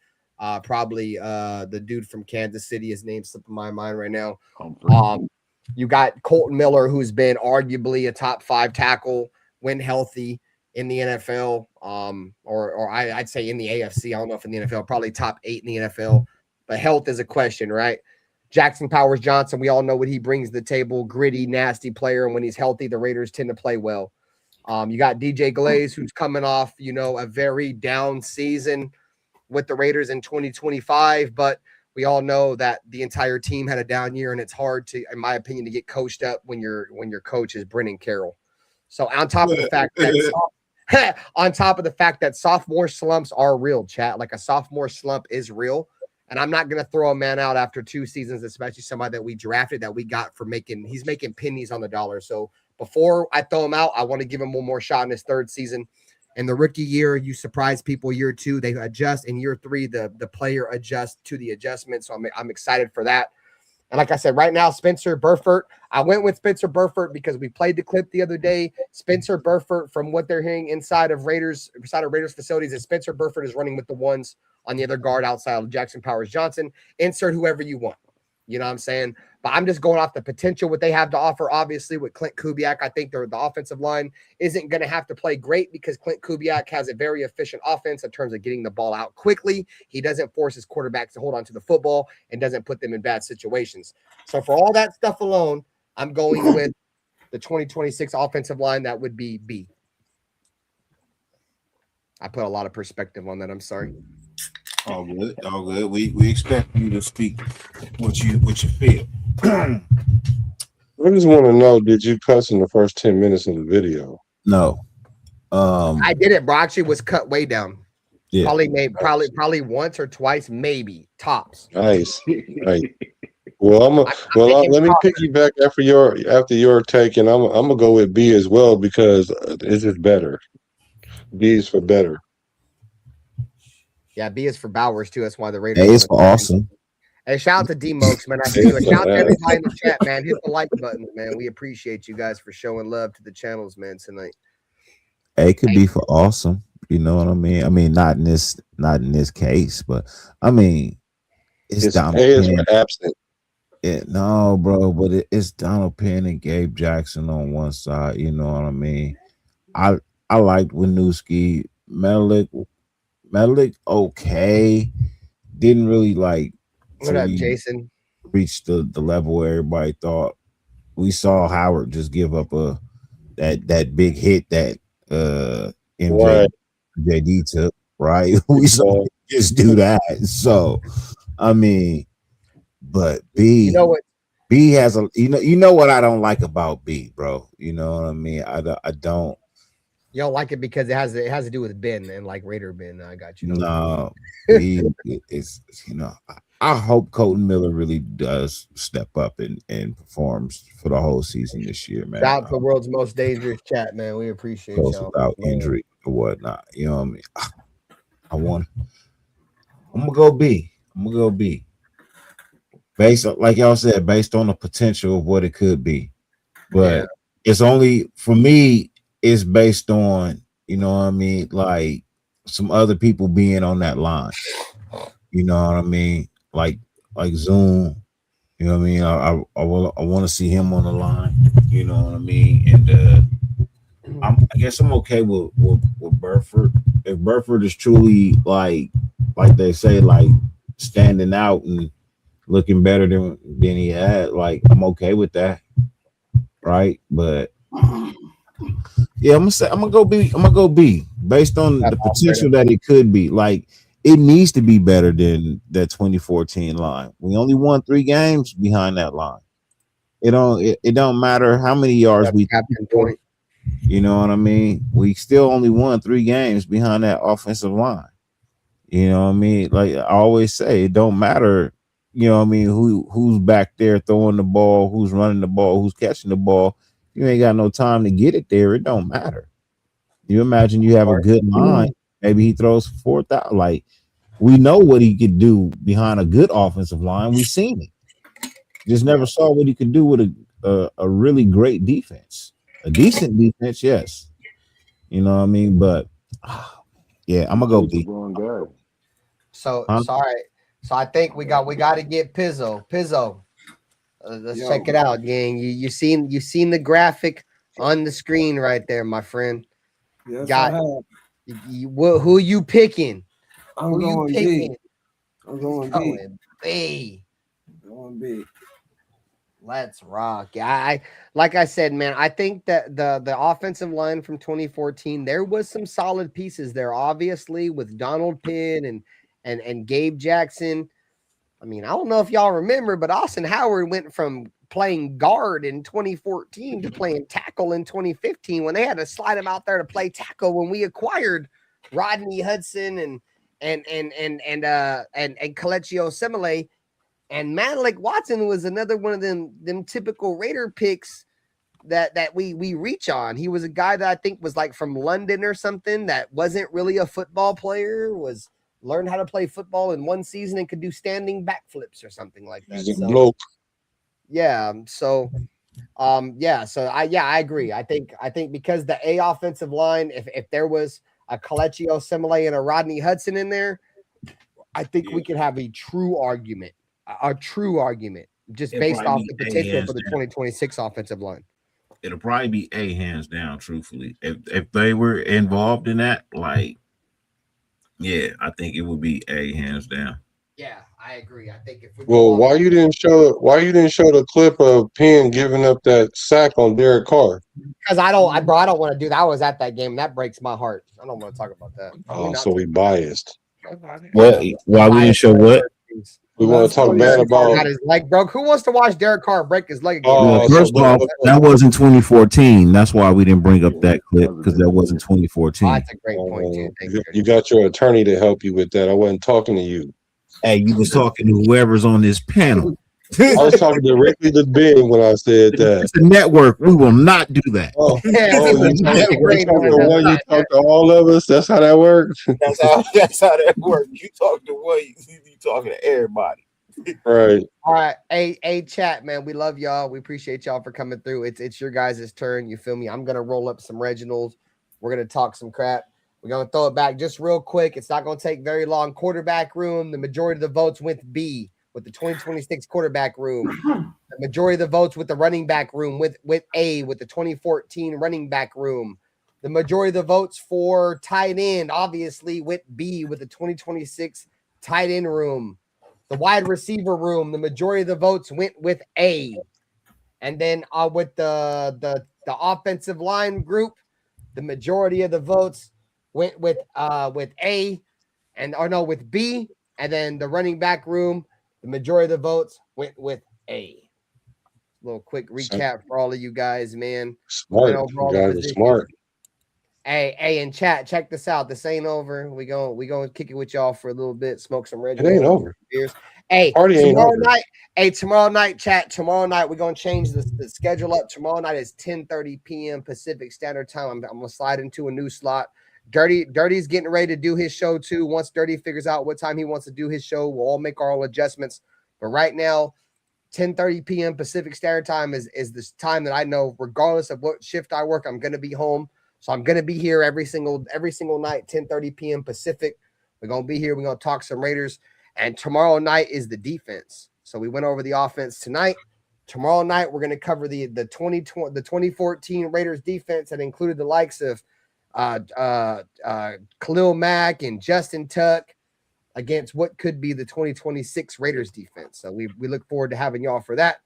probably the dude from Kansas City. His name's slipping my mind right now. You got Colton Miller, who's been arguably a top 5 tackle when healthy in the NFL, or I'd say in the AFC. I don't know if in the NFL, probably top 8 in the NFL, but health is a question, right? Jackson Powers Johnson, we all know what he brings to the table. Gritty, nasty player. And when he's healthy, the Raiders tend to play well. You got DJ Glaze, who's coming off, a very down season with the Raiders in 2025. But we all know that the entire team had a down year, and it's hard to, in my opinion, to get coached up when your coach is Brennan Carroll. So on top of the fact that sophomore slumps are real, chat. Like a sophomore slump is real. And I'm not going to throw a man out after 2 seasons, especially somebody that we drafted that we got for he's making pennies on the dollar. So before I throw him out, I want to give him one more shot in his 3rd season. In the rookie year, you surprise people. Year 2, they adjust. In year 3, the player adjusts to the adjustment. So I'm excited for that. And like I said, right now, Spencer Burford, I went with Spencer Burford because we played the clip the other day. Spencer Burford, from what they're hearing inside of Raiders facilities, is Spencer Burford is running with the ones on the other guard outside of Jackson Powers Johnson. Insert whoever you want. You know what I'm saying? But I'm just going off the potential, what they have to offer. Obviously, with Clint Kubiak, I think the offensive line isn't going to have to play great because Clint Kubiak has a very efficient offense in terms of getting the ball out quickly. He doesn't force his quarterbacks to hold on to the football and doesn't put them in bad situations. So for all that stuff alone, I'm going with the 2026 offensive line. That would be B. I put a lot of perspective on that. I'm sorry. All good, all good. We expect you to speak what you feel. I just want to know, did you cuss in the first 10 minutes of the video? No. I did it, bro. Actually was cut way down. Yeah. Probably once or twice, maybe tops. Nice. Right. Well, let me piggyback after your take, and I'm gonna go with B as well because it's just better. B is for better. Yeah, B is for Bowers too. That's why the Raiders. A is for awesome. Hey, shout out to D-Mokes, man. I see you. Shout out to everybody in the chat, man. Hit the like button, man. We appreciate you guys for showing love to the channels, man, tonight. A could be for awesome. You know what I mean? I mean, not in this case, but I mean, it's Donald A is Penn. for absent. No, bro, but it's Donald Penn and Gabe Jackson on one side. You know what I mean? I liked Winooski. Melik, okay. Didn't really like What up, Jason? Reach the level where everybody thought. We saw Howard just give up that big hit that JD took, right? We saw him just do that. So I mean, but B, you know what? B has a you know what I don't like about B, bro. You know what I mean? I don't. You don't like it because it has to do with Ben and like Raider Ben. I got you. No, B is I hope Colton Miller really does step up and performs for the whole season this year, man. Shout out to the world's most dangerous chat, man. We appreciate y'all. Without injury or whatnot. You know what I mean? I'm gonna go B. Based on, like y'all said, based on the potential of what it could be. But it's only for me, it's based on, you know what I mean, like some other people being on that line. You know what I mean? Like Zoom, you know what I mean? I want to see him on the line, you know what I mean? And I guess I'm okay with Burford. If Burford is truly like they say, like standing out and looking better than he had, like I'm okay with that, right? But yeah, I'm gonna go B based on the potential that it could be. Like it needs to be better than that 2014 line. We only won 3 games behind that line. It don't matter how many yards we point. You know what I mean? We still only won 3 games behind that offensive line. You know what I mean? Like I always say, it don't matter. You know what I mean? Who's back there throwing the ball? Who's running the ball? Who's catching the ball? You ain't got no time to get it there. It don't matter. You imagine you have a good line. Maybe he throws 4,000. Like we know what he could do behind a good offensive line. We've seen it. Just never saw what he could do with a really great defense. A decent defense, yes. You know what I mean? But yeah, I'm gonna go B. So sorry. So I think we got to get Pizzo. Let's check it out, gang. You seen the graphic on the screen right there, my friend. Yes, who you picking? I'm going B. I'm going B. B. on B. Let's rock. Yeah, like I said, man, I think that the offensive line from 2014, there was some solid pieces there, obviously, with Donald Penn and Gabe Jackson. I mean, I don't know if y'all remember, but Austin Howard went from playing guard in 2014 to playing tackle in 2015 when they had to slide him out there to play tackle when we acquired Rodney Hudson and Kelechi Osemele. And Malik Watson was another one of them typical Raider picks that we reach on. He was a guy that I think was like from London or something that wasn't really a football player, was learned how to play football in one season and could do standing backflips or something like that. He's a So, bloke. yeah. So I agree. I think because the A offensive line, if there was a Kelechi Osemele and a Rodney Hudson in there, I think we could have a true argument just based off the potential for the 2026 offensive line. It'll probably be A hands down, truthfully. If they were involved in that, like, yeah, I think it would be A hands down. Yeah, I agree. I think if we Why you didn't show the clip of Penn giving up that sack on Derek Carr? Because I don't want to do that. I was at that game. That breaks my heart. I don't want to talk about that. Oh, so we biased. Well, why we didn't show what? We want to talk bad about. Got his leg broke. Who wants to watch Derek Carr break his leg again? Oh, First off, that wasn't 2014. That's why we didn't bring up that clip, because that wasn't 2014. That's a great point, too. You got your attorney to help you with that. I wasn't talking to you. Hey, you was talking to whoever's on this panel. I was talking directly to Ben when I said that. It's a network. We will not do that. You talk to all of us. That's how that works. That's how that works. You talk to one, you talking to everybody. Right. All right. Hey, chat, man. We love y'all. We appreciate y'all for coming through. It's your guys' turn. You feel me? I'm gonna roll up some Reginald. We're gonna talk some crap. We're gonna throw it back just real quick. It's not gonna take very long. Quarterback room. The majority of the votes went B with the 2026 quarterback room. The majority of the votes with the running back room with A with the 2014 running back room. The majority of the votes for tight end obviously went B with the 2026 tight end room. The wide receiver room, the majority of the votes went with A. And then with the offensive line group, the majority of the votes went with A with B. And then the running back room, the majority of the votes went with A. Little quick recap for all of you guys, man. Smart. You guys are smart. Hey, in chat, check this out. This ain't over. We gonna kick it with y'all for a little bit, smoke some red. It ain't over. Beers. Hey, tomorrow night, chat. Tomorrow night, we're gonna change the schedule up. Tomorrow night is 10:30 p.m. Pacific Standard Time. I'm gonna slide into a new slot. Dirty's getting ready to do his show too. Once Dirty figures out what time he wants to do his show, we'll all make our adjustments. But right now, 10:30 p.m. Pacific Standard Time is this time that I know, regardless of what shift I work, I'm gonna be home. So I'm gonna be here every single night, 10:30 p.m. Pacific. We're gonna be here. We're gonna talk some Raiders. And tomorrow night is the defense. So we went over the offense tonight. Tomorrow night we're gonna cover the 2014 Raiders defense that included the likes of Khalil Mack and Justin Tuck against what could be the 2026 Raiders defense. So we look forward to having y'all for that.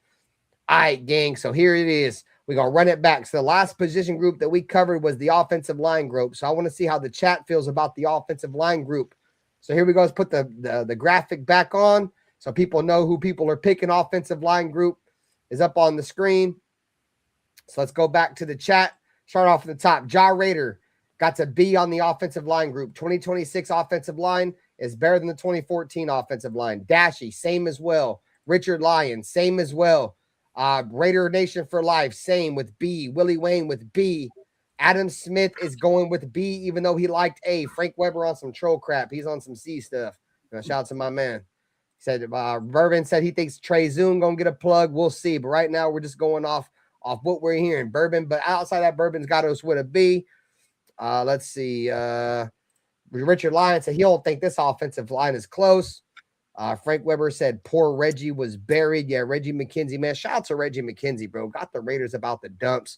All right, gang. So here it is. We're going to run it back. So the last position group that we covered was the offensive line group. So I want to see how the chat feels about the offensive line group. So here we go. Let's put the graphic back on so people know who people are picking. Offensive line group is up on the screen. So let's go back to the chat. Start off at the top. Ja Raider got to B on the offensive line group. 2026 offensive line is better than the 2014 offensive line. Dashy, same as well. Richard Lyon, same as well. Raider Nation for life, same with B. Willie Wayne with B. Adam Smith is going with B, even though he liked A. Frank Weber on some troll crap. He's on some C stuff. Shout out to my man. He said Bourbon said he thinks Trey Zoom gonna get a plug. We'll see. But right now we're just going off what we're hearing. Bourbon, but outside that, Bourbon's got us with a B. Let's see. Richard Lyon said he don't think this offensive line is close. Frank Weber said poor Reggie was buried. Yeah, Reggie McKenzie, man. Shout out to Reggie McKenzie, bro. Got the Raiders about the dumps.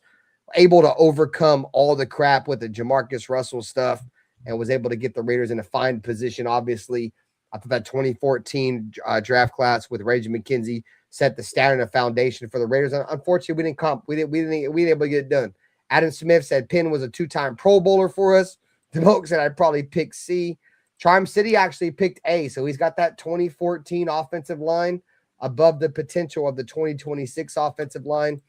Able to overcome all the crap with the Jamarcus Russell stuff and was able to get the Raiders in a fine position. Obviously, I thought that 2014 draft class with Reggie McKenzie set the standard and foundation for the Raiders. Unfortunately, we didn't able to get it done. Adam Smith said Penn was a 2-time Pro Bowler for us. DeMoke said I'd probably pick C. Charm City actually picked A, so he's got that 2014 offensive line above the potential of the 2026 offensive line.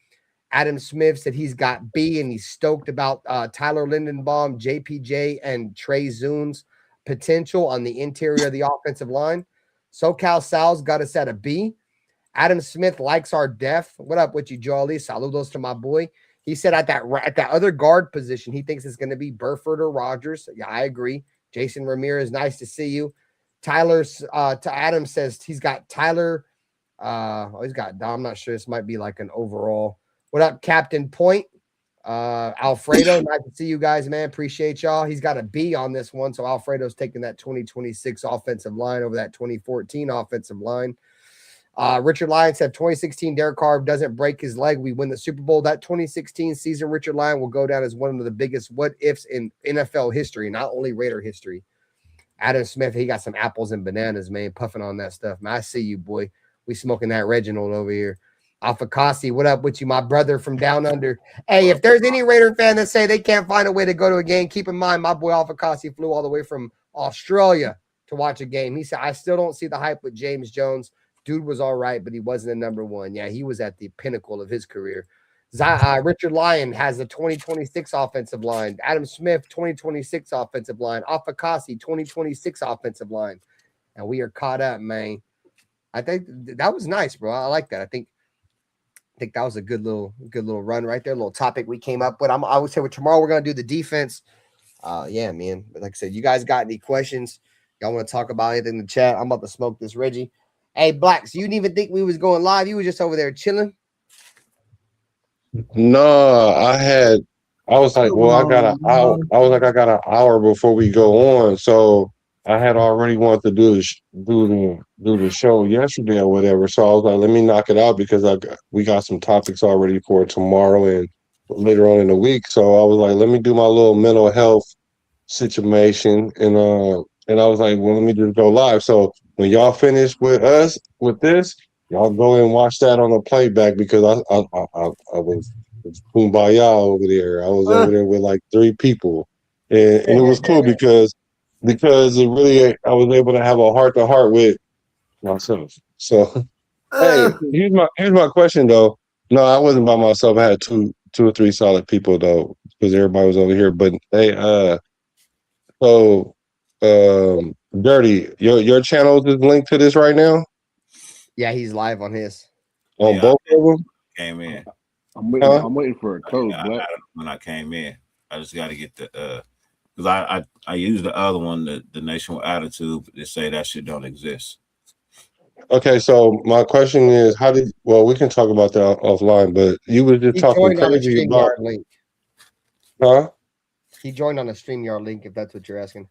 Adam Smith said he's got B, and he's stoked about Tyler Lindenbaum, JPJ, and Trey Zune's potential on the interior of the offensive line. SoCal Sal's got us at a B. Adam Smith likes our depth. What up with you, Jolly? Saludos to my boy. He said at that other guard position, he thinks it's going to be Burford or Rogers. Yeah, I agree. Jason Ramirez, nice to see you. Tyler's to Adam says he's got Tyler. He's got. I'm not sure. This might be like an overall. What up, Captain Point? Alfredo, nice to see you guys, man. Appreciate y'all. He's got a B on this one. So Alfredo's taking that 2026 offensive line over that 2014 offensive line. Richard Lyon said 2016 Derek Carr doesn't break his leg, we win the Super Bowl. That 2016 season, Richard Lyon will go down as one of the biggest what ifs in NFL history, not only Raider history. Adam Smith, he got some apples and bananas, man, puffing on that stuff. Man, I see you, boy. We smoking that Reginald over here. Alpha Kasi, what up with you, my brother from down under? Hey, if there's any Raider fan that say they can't find a way to go to a game, keep in mind my boy Alpha Kasi flew all the way from Australia to watch a game. He said, I still don't see the hype with James Jones. Dude was all right, but he wasn't a number one. Yeah, he was at the pinnacle of his career. Richard Lyon has the 2026 offensive line. Adam Smith, 2026 offensive line. Alpha Kasi, 2026 offensive line. And we are caught up, man. I think that was nice, bro. I like that. I think that was a good little run right there, a little topic we came up with. I would say tomorrow we're gonna do the defense. Yeah, man. But like I said, you guys got any questions? Y'all want to talk about anything in the chat? I'm about to smoke this Reggie. Hey, Blacks, you didn't even think we was going live. You were just over there chilling. No, I was like, well, I got an hour. I was like, I got an hour before we go on, so I had already wanted to do the show yesterday or whatever. So I was like, let me knock it out because we got some topics already for tomorrow and later on in the week. So I was like, let me do my little mental health situation, and I was like, well, let me just go live. So when y'all finish with us with this, y'all go and watch that on the playback because I was kumbaya over there. I was over there with like 3 people, and it was cool because it really I was able to have a heart to heart with myself. So hey, here's my question though. No, I wasn't by myself. I had two or three solid people though because everybody was over here. But hey, so Dirty, your channel is linked to this right now? Yeah, he's live on his. On both of them? Came in. I'm waiting for a code. Yeah, when I came in, I just got to get the because I used the other one, the Nationwide Attitude, but they say that shit don't exist. Okay, so my question is, we can talk about that offline, but you were just talking crazy about link. Huh? He joined on a StreamYard link, if that's what you're asking.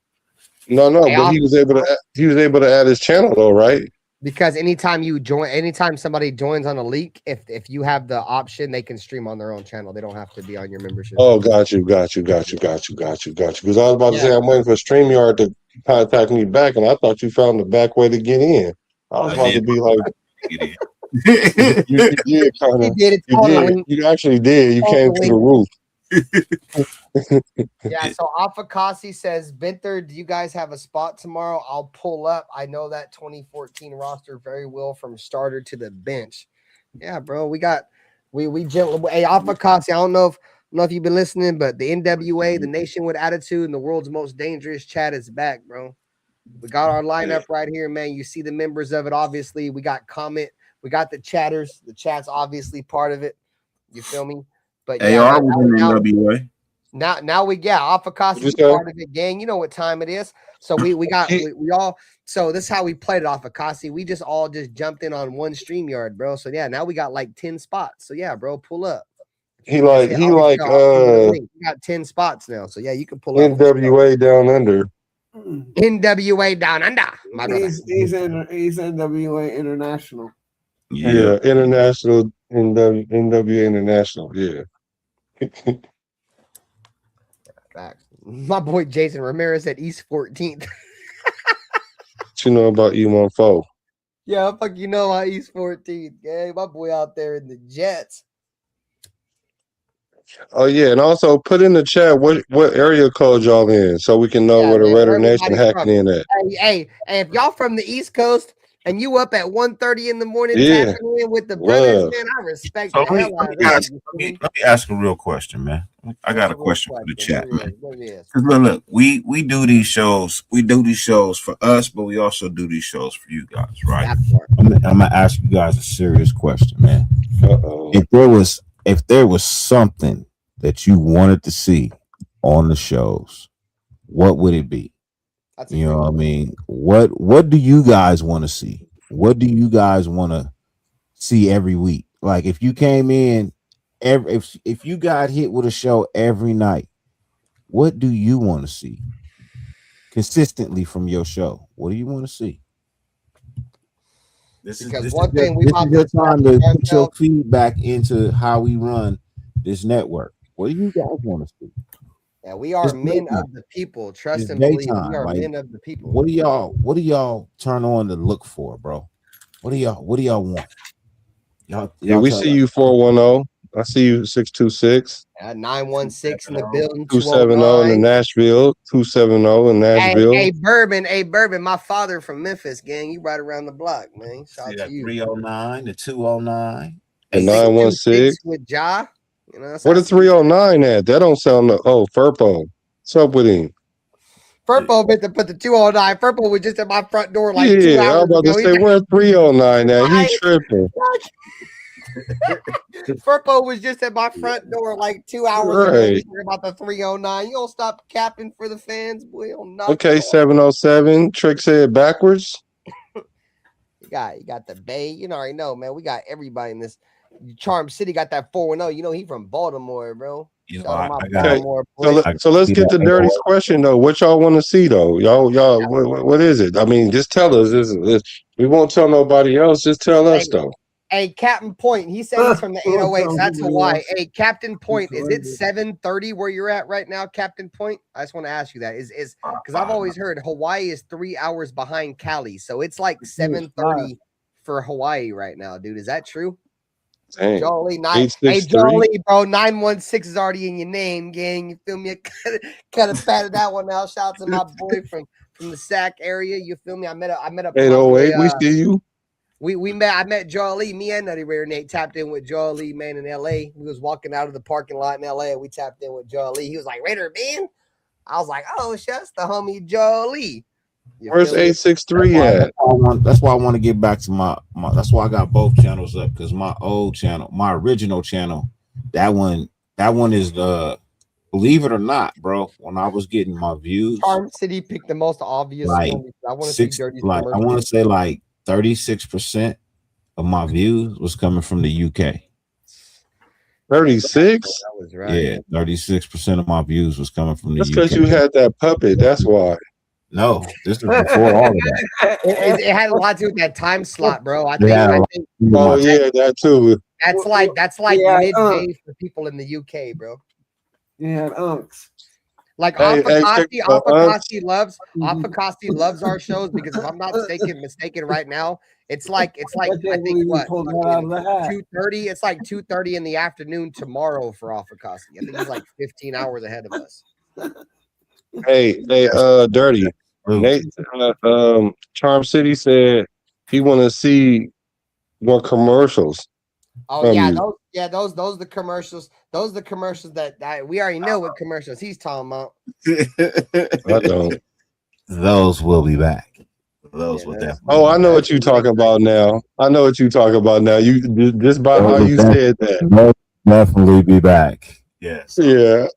No, but he was able to add his channel though, right? Because anytime somebody joins on a leak, if you have the option, they can stream on their own channel. They don't have to be on your membership. Oh, got you. Because I was about to say I'm waiting for StreamYard to contact me back, and I thought you found the back way to get in. I was about to be like, you did kind of. You actually did. You came through the roof. Yeah, so Alpha Kasi says, Binther, do you guys have a spot tomorrow? I'll pull up. I know that 2014 roster very well from starter to the bench. Yeah, bro. We hey, Alpha Kasi, I don't know if you've been listening, but the NWA, the Nation with Attitude, and the world's most dangerous chat is back, bro. We got our lineup right here, man. You see the members of it, obviously. We got comment. We got the chatters. The chat's obviously part of it. You feel me? But yeah, AR was in NWA. Now we got Alpha Kasi part of it, gang. You know what time it is. So we all. So this is how we played it off of Kasi. We just all jumped in on one StreamYard, bro. So yeah, now we got like 10 spots. So yeah, bro, pull up. We got 10 spots now. So yeah, you can pull up. NWA down under. NWA down under. My brother. He's NWA International. Yeah, international NWA International. Yeah. Facts. My boy Jason Ramirez at East 14th. What you know about E14? Yeah, fuck you know how East 14th, gang. My boy out there in the Jets. Oh yeah, and also put in the chat what area code y'all in, so we can know Yeah, where the man, where Raider Nation everybody hacking from. in at. Hey, if y'all from the East Coast and you up at 1:30 in the morning Yeah, tapping in with the brothers, love. man, I respect So the hell out of that. You feel me? let me ask a real question, man. I What's got the a real question for the question? chat, man. What it is? 'Cause look, we do these shows. We do these shows for us, but we also do these shows for you guys, right? That part. I'm gonna ask you guys a serious question, man. Uh-oh. If there was something that you wanted to see on the shows, what would it be? That's a You great know what I question. mean? What do you guys want to see? What do you guys want to see every week? Like if you came in if you got hit with a show every night, what do you want to see consistently from your show? What do you want to see? Because one thing we about your to time to establish put your ourselves. feedback into how we run this network. What do you guys want to see? Yeah, we are It's men daytime. of the people. Trust It's and believe. We daytime. are Like men of the people. what do y'all turn on to look for, bro? What do y'all want? Yeah, Y'all we tell see us. you 410. I see you 626. 916 in the building, 270 in the 209. Nashville. 270 in Nashville. Hey, Bourbon, my father from Memphis, gang. You right around the block, man. Shout out See to that you. 309, the 209. The 626 916. with Ja. You know, that's Where the 309 at? That don't sound. Oh, Furpo. What's up with him? Furpo meant to put the 209. Furpo was just at my front door like 2 Yeah, I hours was about ago. to say, where's 309 at? He tripping. Furpo was just at my front door like 2 hours ago. Right. He's talking about the 309. You don't stop capping for the fans, boy. You'll knock Okay, it off. 707. Trick said backwards. You got the Bay. You already know, man. We got everybody in this. Charm City got that 410. You know he from Baltimore, bro. You know, Shout out my Okay, Baltimore so boy. so let's get to Dirty's question though. What y'all want to see though? Y'all, what is it? I mean, just tell us. We won't tell nobody else. Just tell us though. Hey, Captain Point. He said he's from the 808, so that's Hawaii. Hey, Captain Point, is it 7:30 where you're at right now, Captain Point? I just want to ask you that. Is because I've always heard Hawaii is 3 hours behind Cali, so it's like 7:30 for Hawaii right now, dude. Is that true? Dang. Jolly, hey, 863. Jolly, bro. 916 is already in your name, gang. You feel me? I kind of patted that one out. Shout out to my boy from the Sac area. You feel me? I met a 808. We see you. I met Jolly. Me and Nutty Rare Nate tapped in with Jolly, man, in LA. We was walking out of the parking lot in LA. And we tapped in with Jolly. He was like, Raider, man. I was like, oh, shucks, the homie Jolly. Where's 863 at? That's why I want to get back to my. That's why I got both channels up, because my old channel, my original channel, that one is believe it or not, bro. When I was getting my views, Charm City picked the most obvious like one. I want to see Dirty's like commercial. I want to say like 36% of my views was coming from the UK. 36? That was right. Yeah, 36% of my views was coming from the That's UK. because you had that puppet. That's why. No, this is before all of that. It had a lot to do with that time slot, bro. I think Oh yeah, that too. that's like Yeah, midday for people in the UK, bro. Yeah, unks. Like Hey, Afakasi loves our shows because if I'm not mistaken right now, it's like I think what 2:30. It's like 2:30 in the afternoon tomorrow for Afakasi. I think he's like 15 hours ahead of us. Hey, Dirty. Nate, Charm City said he want to see more commercials. Oh yeah, those the commercials. Those are the commercials that we already know what commercials he's talking about. I don't. Those will be back. Those will definitely. Oh, I know what you're talking about now. I know what you're talking about now. You just by how you said that. They'll definitely be back. Yes. Yeah.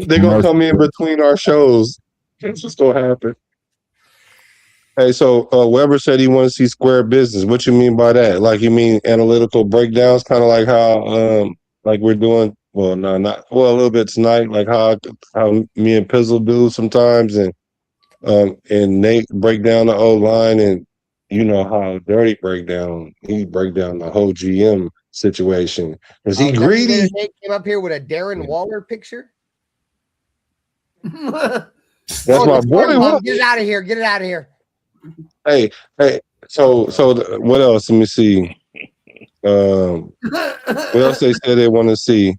They're gonna come in between our shows. That's what's gonna happen. Hey, so Weber said he wants to see square business. What you mean by that? Like you mean analytical breakdowns, kind of like how like we're doing. Well, no, not a little bit tonight. Like how me and Pizzle do sometimes, and Nate break down the O line, and you know how Dirty he break down the whole GM situation. Is he greedy? Nate came up here with a Darren Waller picture. That's my boy. Get it out of here. Get it out of here. Hey, What else? Let me see. What else they said they want to see?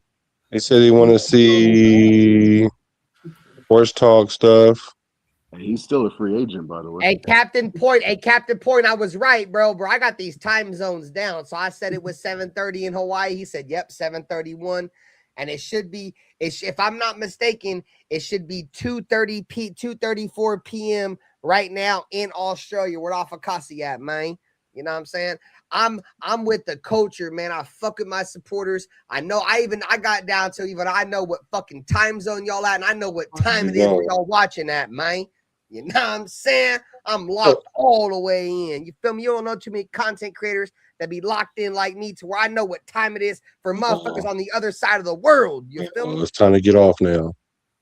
They said they want to see horse talk stuff. He's still a free agent, by the way. Hey, Captain Point. I was right, bro. I got these time zones down. So I said it was 7:30 in Hawaii. He said, yep, 7:31. And it should be, if I'm not mistaken, it should be 2:34 p.m. right now in Australia. Where off Akasi at, man? You know what I'm saying? I'm with the culture, man. I fuck with my supporters. I know I got down to even I know what fucking time zone y'all at, and I know what time it is where y'all watching at, man. You know what I'm saying? I'm locked all the way in. You feel me? You don't know too many content creators that be locked in like me to where I know what time it is for motherfuckers on the other side of the world. You feel me? It's time to get off now.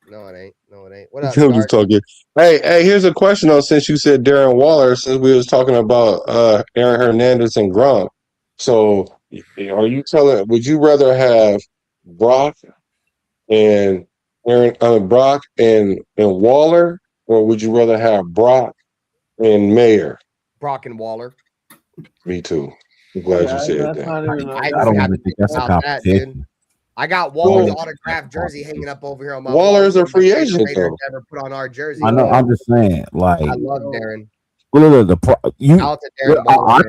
No, it ain't. No, it ain't. What up, I'm just talking. Hey, here's a question though. Since you said Darren Waller, since we was talking about Aaron Hernandez and Gronk, so are you telling? Would you rather have Brock and Brock and Waller, or would you rather have Brock and Mayer? Brock and Waller. Me too. I'm glad you said that. I don't even think that's a competition. I got Waller's autographed jersey hanging up over here on my wall. Waller's a free agent though. Never put on our jersey. I know. I'm just saying, like, I love Darren. I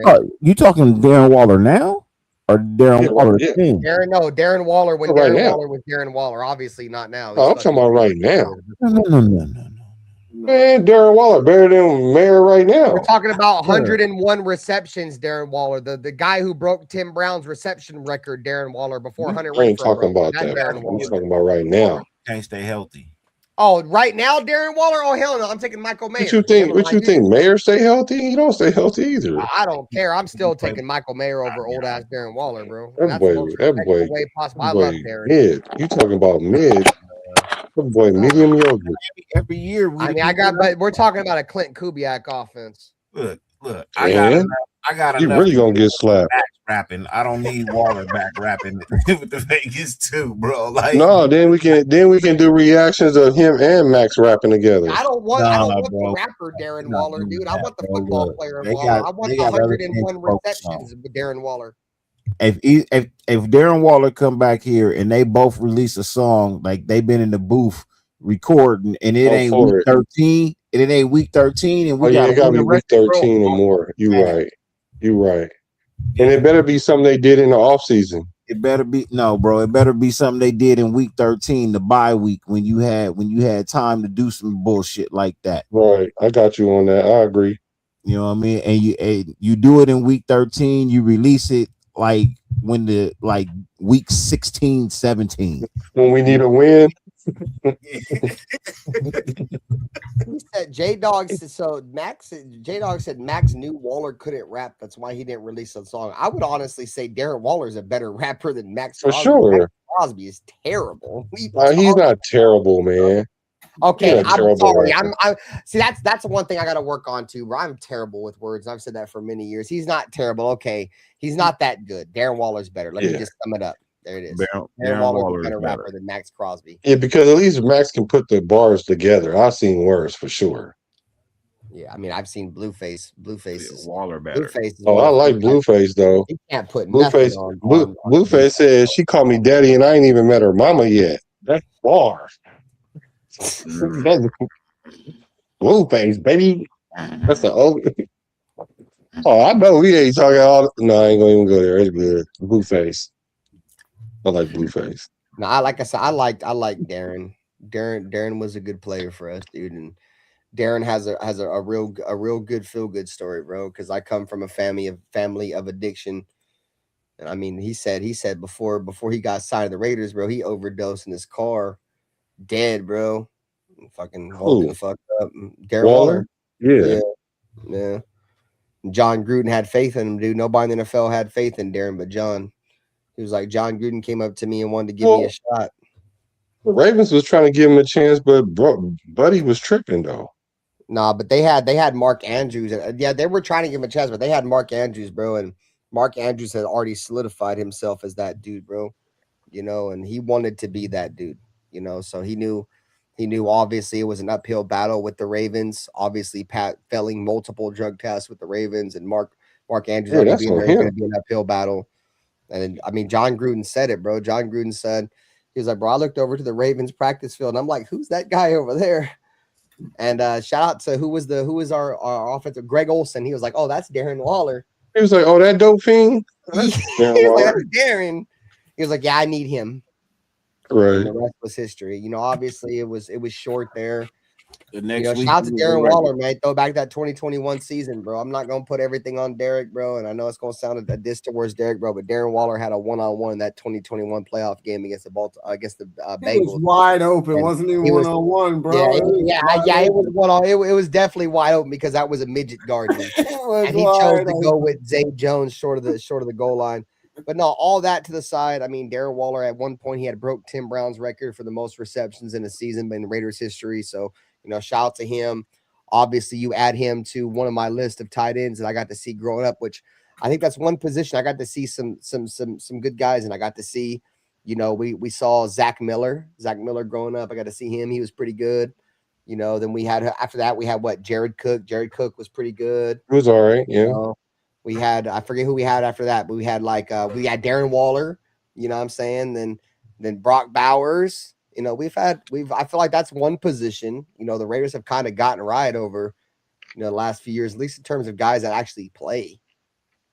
thought you talking Darren Waller now or Darren Waller? Yeah. Darren Waller when Waller was Darren Waller. Obviously not now. Oh, I'm talking about right now. No. Man, Darren Waller better than Mayer right now. We're talking about 101 receptions, Darren Waller. The guy who broke Tim Brown's reception record, Darren Waller, before Hunter Renfrow. I ain't talking about that. I'm talking about right now. Can't stay healthy. Oh, right now, Darren Waller? Oh, hell no. I'm taking Michael Mayer. What you think? Mayer stay healthy? He don't stay healthy either. I don't care. I'm still taking Michael Mayer over old-ass Darren Waller, bro. That boy, possible. I love Darren. Mid. You talking about mid. That boy, medium yogurt. Every year but we're talking about a Clint Kubiak offense. Look. I got. You really gonna get slapped. Back rapping. I don't need Waller back rapping with the Vegas too, bro. Like no, then we can do reactions of him and Max rapping together. I don't want the rapper Darren Waller, dude. I want the football player Waller. I want the 101 receptions with Darren Waller. If Darren Waller come back here and they both release a song, like they've been in the booth recording, and it ain't week 13, and it ain't week 13, and we it gotta be week 13 or more. You right. And it better be something they did in the off season. It better be It better be something they did in week 13, the bye week, when you had time to do some bullshit like that. Right, I got you on that. I agree. You know what I mean? And you do it in week 13, you release it like week 16, 17. When we need a win. He said J-Dog said Max knew Waller couldn't rap. That's why he didn't release a song. I would honestly say Darren Waller is a better rapper than Max for Crosby. sure. Max Crosby is terrible. He's not terrible, man. Okay, I'm sorry. See, that's one thing I got to work on too, bro. I'm terrible with words. I've said that for many years. He's not terrible. Okay, he's not that good. Darren Waller's better. Let me just sum it up. There it is. Darren Waller's a better rapper than Max Crosby. Yeah, because at least Max can put the bars together. I've seen worse for sure. Yeah, I mean, I've seen Blueface. Blueface is Waller better. I like Blueface though. He can't put Blueface. Blueface says she called me daddy, and I ain't even met her mama yet. That's bars. Blueface, baby. That's the old. Oh, I know we ain't talking all. No, I ain't gonna even go there. It's good. Blueface. I like Blueface. No, I like Darren. Darren was a good player for us, dude, and Darren has a real good feel good story, bro. Because I come from a family of addiction, and I mean, he said before he got signed to the Raiders, bro, he overdosed in his car, dead, bro, fucking woke the fuck up. Darren Waller. Yeah. John Gruden had faith in him, dude. Nobody in the NFL had faith in Darren but John. He was like, John Gruden came up to me and wanted to give me a shot. The Ravens was trying to give him a chance, but Buddy was tripping though. Nah, but they had Mark Andrews. Yeah, they were trying to give him a chance, but they had Mark Andrews, bro. And Mark Andrews had already solidified himself as that dude, bro. You know, and he wanted to be that dude, you know, so he knew He knew obviously it was an uphill battle with the Ravens. Obviously, Pat failing multiple drug tests with the Ravens, and Mark Andrews Yeah, already that's being on there. It's going him. to be an uphill battle. And I mean, John Gruden said it, bro. John Gruden said, he was like, bro, I looked over to the Ravens practice field and I'm like, who's that guy over there? And shout out to who was our offensive Greg Olson. He was like, oh, that's Darren Waller. He was like, "Oh, that dope fiend." He That's Darren was like, Waller. that's Darren. He was like, yeah, I need him. Right. And the rest was history. You know, obviously it was short there. The You next know, week, shout out to he was Darren right. Waller, man. Throw back that 2021 season, bro. I'm not gonna put everything on Derek, bro. And I know it's gonna sound a diss towards Derek, bro. But Darren Waller had a one-on-one in that 2021 playoff game against the He was Bengals. wide open. And Wasn't even he was- 1-on-1, bro. Yeah, It was wide it open. was one on. It was definitely wide open because that was a midget guarding him. It was And he chose wide to open. go with Zay Jones short of the goal line. But no, all that to the side. I mean, Darren Waller at one point he had broke Tim Brown's record for the most receptions in a season in Raiders history. So, you know, shout out to him. Obviously, you add him to one of my list of tight ends that I got to see growing up, which I think that's one position I got to see some good guys, and I got to see, you know, we saw Zach Miller growing up. I got to see him. He was pretty good. You know, then we had after that we had what Jared Cook. Jared Cook was pretty good. It was all right. Yeah. You know, we had I forget who we had after that, but we had we had Darren Waller. You know what I'm saying? Then Brock Bowers. You know, I feel like that's one position, you know, the Raiders have kind of gotten right over, you know, the last few years, at least in terms of guys that actually play.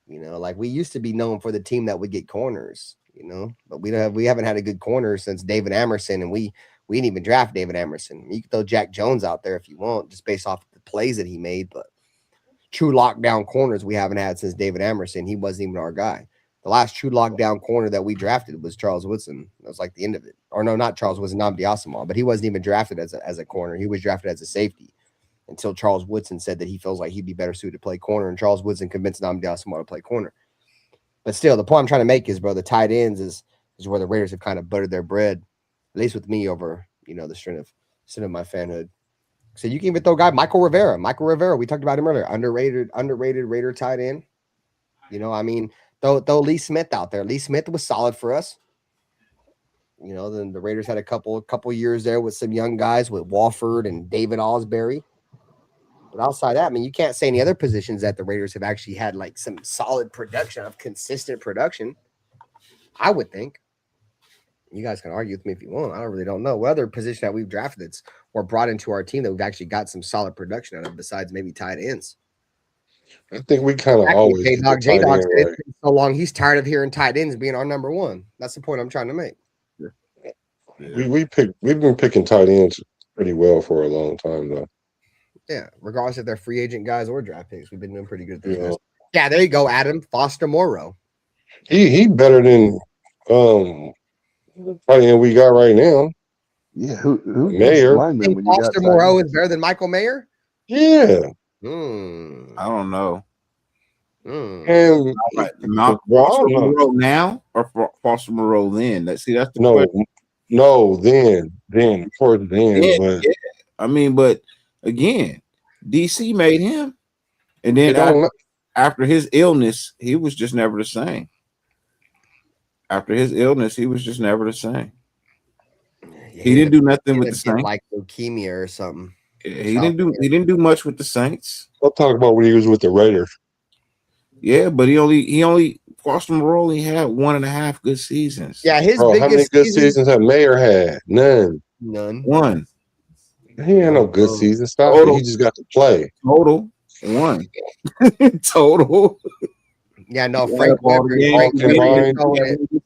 You know, like we used to be known for the team that would get corners, you know, but we haven't had a good corner since David Amerson, and we didn't even draft David Amerson. You can throw Jack Jones out there if you want, just based off the plays that he made, but true lockdown corners we haven't had since David Amerson. He wasn't even our guy. The last true lockdown corner that we drafted was Charles Woodson. That was like the end of it. Or no, not Charles Woodson, Namdi Asamoah, but he wasn't even drafted as a corner. He was drafted as a safety until Charles Woodson said that he feels like he'd be better suited to play corner, and Charles Woodson convinced Namdi Asamoah to play corner. But still, the point I'm trying to make is, bro, the tight ends is where the Raiders have kind of buttered their bread, at least with me over, you know, the string of my fanhood. So you can even throw a guy, Michael Rivera. We talked about him earlier. Underrated Raider tight end. You know, I mean, throw Lee Smith out there. Lee Smith was solid for us. You know, then the Raiders had a couple years there with some young guys with Walford and David Osbury. But outside that, I mean, you can't say any other positions that the Raiders have actually had like some solid production of consistent production. I would think. You guys can argue with me if you want. I really don't know what other position that we've drafted that's or brought into our team that we've actually got some solid production out of besides maybe tight ends. I think we kind of always get the tight J-Dog end said right. it's been so long he's tired of hearing tight ends being our number one. That's the point I'm trying to make. Yeah. We've been picking tight ends pretty well for a long time though. Yeah, regardless if they're free agent guys or draft picks, we've been doing pretty good. You know, Yeah, there you go, Adam Foster Morrow. he better than tight end we got right now. Yeah, who Mayor. lineman when you got Foster tight Morrow ends? is better than Michael Mayer. Yeah, I don't know. and Not well, I Foster don't know. Moreau now or Foster Moreau then. That's the No, question. then of course then, Yeah, but yeah. I mean, but again, DC made him, and it then don't. after his illness, he was just never the same. After his illness, he was just never the same. He didn't do nothing with the Saints. Like leukemia or something. He didn't do much with the Saints. I'll talk about when he was with the Raiders. Yeah, but he only Foster Moreau only had 1.5 good seasons. Yeah, his Bro, biggest how many good seasons have Mayer had? None. One. He had no good season. Stop Total. it. He just got to play. Total 1. Total. Yeah, no, Yeah, Frank all Weber. the all games combined.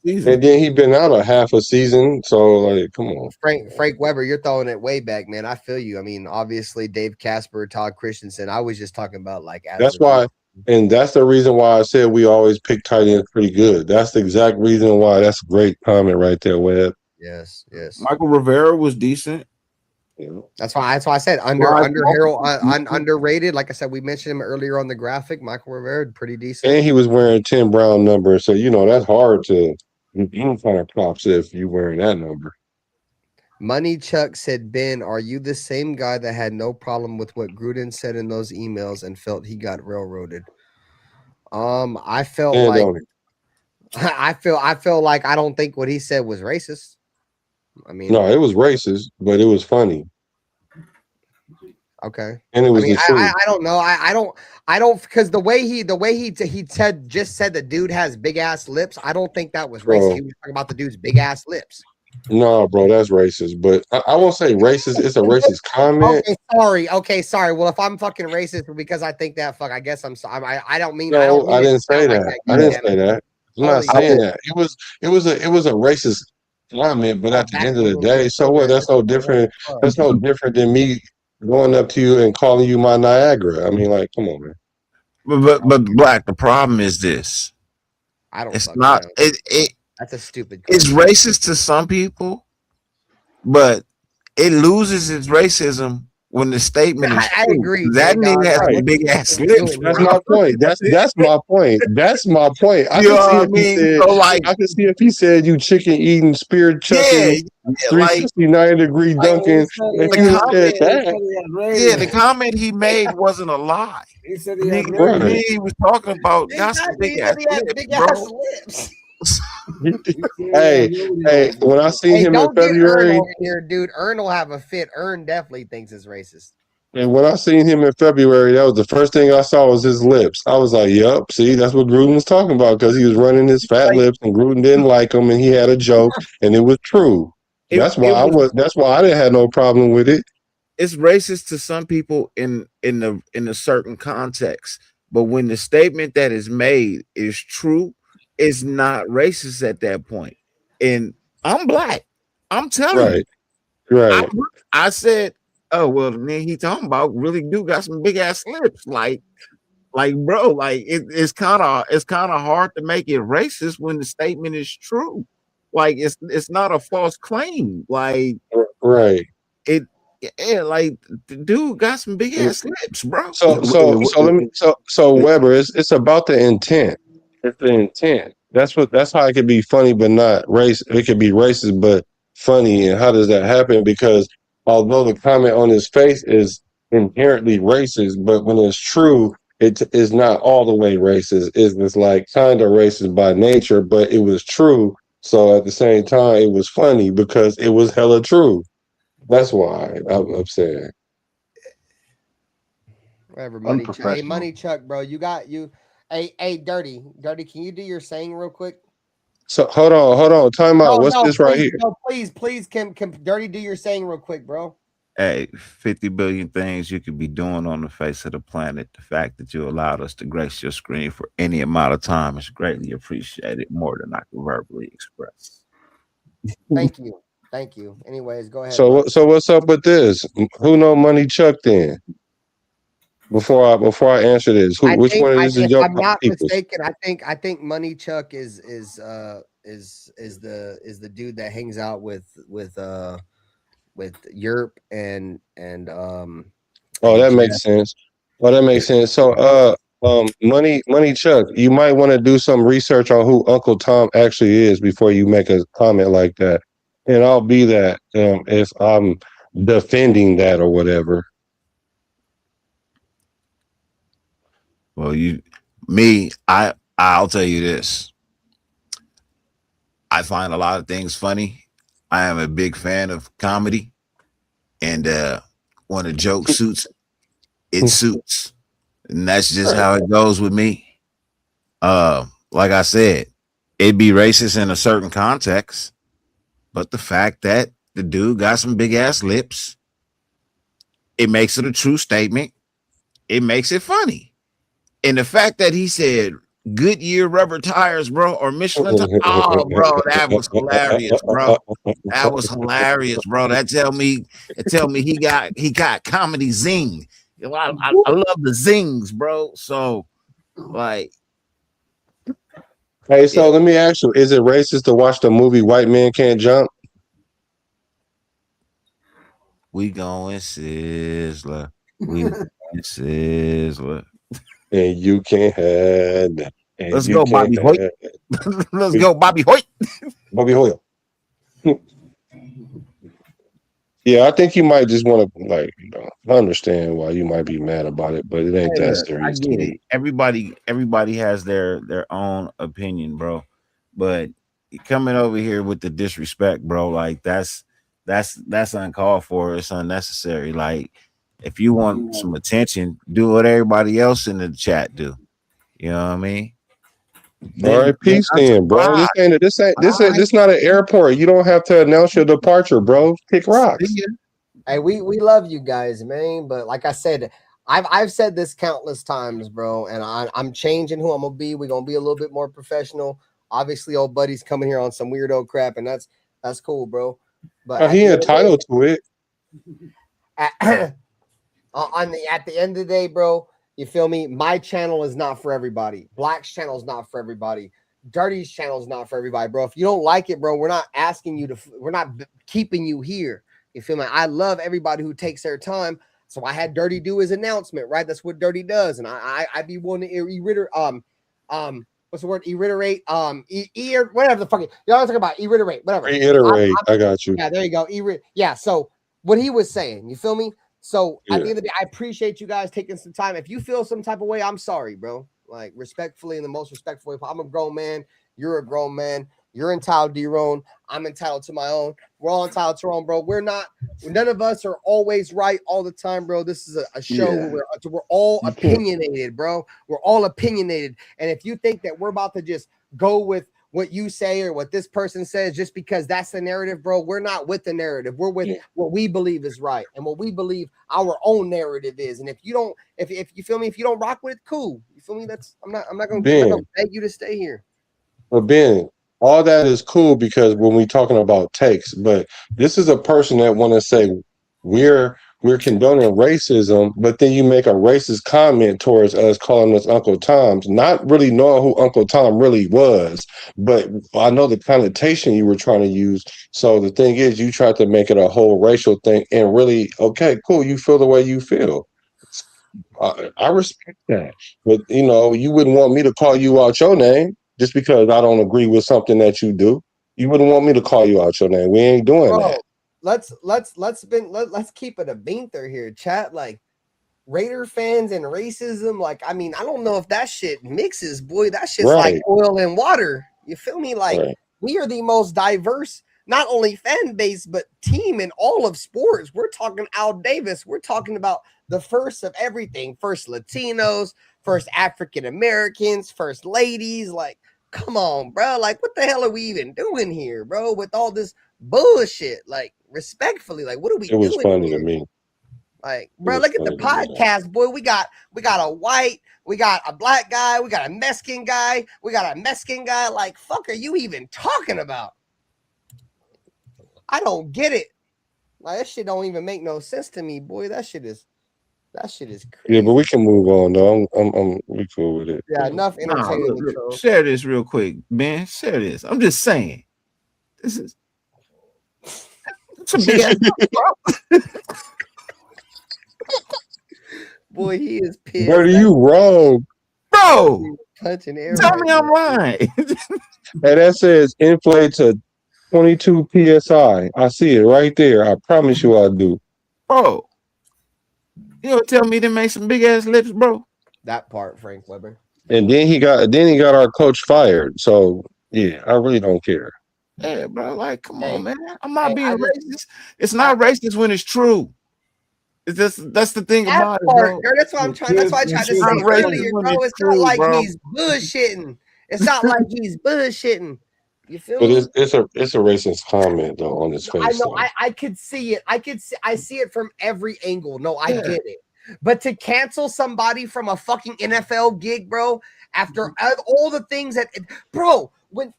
And then he been out a half a season. So like, come on. Frank Weber, you're throwing it way back, man. I feel you. I mean, obviously Dave Casper, Todd Christensen. I was just talking about like That's why, and that's the reason why I said we always pick tight ends pretty good. That's the exact reason why. That's a great comment right there, Webb. Yes. Michael Rivera was decent. That's why I said underrated. Like I said, we mentioned him earlier on the graphic. Michael Rivera, pretty decent. And he was wearing Tim Brown number, so you know that's hard to kind of props if you wearing that number. Money Chuck said, Ben, are you the same guy that had no problem with what Gruden said in those emails and felt he got railroaded? I felt And like I feel like I don't think what he said was racist. I mean, No, it was racist, but it was funny, okay. and it I was mean, the truth. I don't know. I don't because the way he said the dude has big ass lips. I don't think that was racist. Bro, He was talking about the dude's big ass lips. no, bro, that's racist. But I won't say racist. It's a racist comment. Okay, sorry. Okay, sorry. Well, if I'm fucking racist because I think that, I guess I'm sorry. I don't mean No, I it didn't to sound say like that. that. I God didn't damn say it. that. I'm not Holy saying shit. that. It was a racist comment, but at the end of the Backhanding day, shit so so what? bad. That's no different. That's no different than me going up to you and calling you my Niagara. I mean, like, come on, man. But Black, the problem is this. I don't It's fucking not know. it That's a stupid it's question. racist to some people, but it loses its racism when the statement is I true. agree, That J nigga Dog. has Like, some Right. what the big fuck ass are you lips, doing, That's bro? bro. my point. That's my point. That's my point. You know what I mean? So like, I could see if he said you chicken eating, spear yeah, chucking, like 369-degree Like he dunking. said, If the he he would have said comment, that, he had the radius. comment he made wasn't a lie. He said he had Nigga, right. radius. he was talking about got some Exactly. big He ass said he had lips, big ass bro. lips. He said he Hey, had hey, radius. when I seen Hey, him in don't get Ern February, over here, dude. Ern will have a fit. Ern definitely thinks it's racist. and when I seen him in February, that was the first thing I saw was his lips. I was like, "Yup, see, that's what Gruden was talking about," because he was running his fat Like lips, and Gruden didn't like him, and he had a joke, and it was true. it was That's why I didn't have no problem with it. it's racist to some people in a certain context, but when the statement that is made is true, it's not racist at that point. And I'm Black. I'm telling you, Right, I right. I said, oh well, then he talking about really do got some big ass lips, like bro, like it's kind of hard to make it racist when the statement is true. Like it's not a false claim. Like Right. it, yeah, like the dude got some big ass lips, bro. So Weber, it's about the intent. It's the intent. That's how it could be funny but not race. It could be racist but funny. And how does that happen? Because although the comment on his face is inherently racist, but when it's true, it is not all the way racist. It's like kind of racist by nature, but it was true. So at the same time, it was funny because it was hella true. That's why I'm saying. Whatever, money Chuck. Hey, Unprofessional. money Chuck, bro. You got you. Hey, dirty. Can you do your saying real quick? So hold on, time out. What's this right please, here? no, please, can dirty do your saying real quick, bro? Hey, 50 billion things you could be doing on the face of the planet. The fact that you allowed us to grace your screen for any amount of time is greatly appreciated, more than I can verbally express. Thank you. Anyways, go ahead. So what's up with this? Who know Money Chuck then? Before I answer this, which one of this is if your I'm not people? mistaken, I think Money Chuck is the dude that hangs out with Europe and Oh, and that Jeff. makes sense. Oh, that makes sense. So Money Chuck, you might want to do some research on who Uncle Tom actually is before you make a comment like that. And I'll be that if I'm defending that or whatever. Well, I'll tell you this. I find a lot of things funny. I am a big fan of comedy, and when a joke suits, it suits, and that's just how it goes with me. Like I said, it'd be racist in a certain context, but the fact that the dude got some big ass lips, it makes it a true statement. It makes it funny. And the fact that he said Goodyear rubber tires, bro, or Michelin tires. Oh, bro, that was hilarious, bro. That was hilarious, bro. Tell me he got comedy zing. You know, I love the zings, bro. So like, Hey, so let me ask you: is it racist to watch the movie White Man Can't Jump? we going Sizzler. We going Sizzler. And you can't have that. And Let's you go, can't Bobby have Hoyt. that. Let's go, Bobby Hoyt. Bobby Hoyle. Yeah, I think you might just want to I understand why you might be mad about it, but it ain't Hey, that look, I serious to get me. it. Everybody has their own opinion, bro. But coming over here with the disrespect, bro, like that's that's uncalled for. It's unnecessary. Like, if you want some attention, do what everybody else in the chat do. You know what I mean? All right, peace then, bro. This not an airport. You don't have to announce your departure, bro. Kick rocks. Hey, we love you guys, man. But like I said, I've said this countless times, bro. And I'm changing who I'm gonna be. We're gonna be a little bit more professional. Obviously, old buddy's coming here on some weirdo crap, and that's cool, bro. But He entitled to it. At the end of the day, bro, you feel me? My channel is not for everybody. Black's channel is not for everybody. Dirty's channel is not for everybody, bro. If you don't like it, bro, we're not asking you to. We're not keeping you here. You feel me? I love everybody who takes their time. So I had Dirty do his announcement, right? That's what Dirty does, and I'd be willing to reiterate. What's the word? Reiterate. Whatever the fuck. You know what I'm talking about? Reiterate. Whatever. Reiterate. I got you. Yeah, there you go. Yeah. So what he was saying, you feel me? So at the end of the day, I appreciate you guys taking some time. If you feel some type of way, I'm sorry, bro. Like, respectfully, in the most respectful way. I'm a grown man. You're a grown man. You're entitled to your own. I'm entitled to my own. We're all entitled to our own, bro. None of us are always right all the time, bro. This is a show where we're all opinionated, bro. We're all opinionated. And if you think that we're about to just go with what you say or what this person says just because that's the narrative, bro, we're not with the narrative. We're with what we believe is right and what we believe our own narrative is. And if you don't, if you feel me, if you don't rock with it, cool. You feel me? I'm not gonna beg you to stay here. Well, Ben, all that is cool because when we're talking about takes, but this is a person that want to say we're condoning racism, but then you make a racist comment towards us, calling us Uncle Toms, not really knowing who Uncle Tom really was. But I know the connotation you were trying to use. So the thing is, you tried to make it a whole racial thing, and really, okay, cool, you feel the way you feel. I respect that, but you wouldn't want me to call you out your name just because I don't agree with something that you do. You wouldn't want me to call you out your name. We ain't doing that. Let's keep it a beanter here, chat. Like, Raider fans and racism, like, I mean, I don't know if that shit mixes, boy. That shit's like oil and water. You feel me? Like, we are the most diverse, not only fan base, but team in all of sports. We're talking Al Davis. We're talking about the first of everything. First Latinos, first African Americans, first ladies. Like, come on, bro. Like, what the hell are we even doing here, bro? With all this bullshit, like, respectfully, like, what are we doing? It was funny to me. Like, bro, look at the podcast, boy. We got a white, we got a black guy, we got a Mexican guy, we got a Mexican guy. Like, fuck are you even talking about? I don't get it. Like, that shit don't even make no sense to me, boy. That shit is crazy. Yeah, but we can move on though. We cool with it. Yeah, enough entertainment. Share this real quick, man. Share this. I'm just saying. It's a big ass bro. Boy, he is pissed. Where are you wrong, bro? Punching air. Tell me I'm lying. And that says inflate to 22 psi. I see it right there. I promise you, I do. Bro, you don't tell me to make some big ass lips, bro. That part, Frank Weber. And then he got our coach fired. So yeah, I really don't care. Yeah, bro. Like, come on, man. I'm not being racist. It's not racist when it's true. It's just that's the thing about it, bro. That's what I'm trying. That's why I tried to say earlier, bro. It's not like he's bullshitting. It's not like he's bullshitting. You feel me? But it's a racist comment though on his face. I know. I could see it. I see it from every angle. No, I get it. But to cancel somebody from a fucking NFL gig, bro, after all the things that, bro.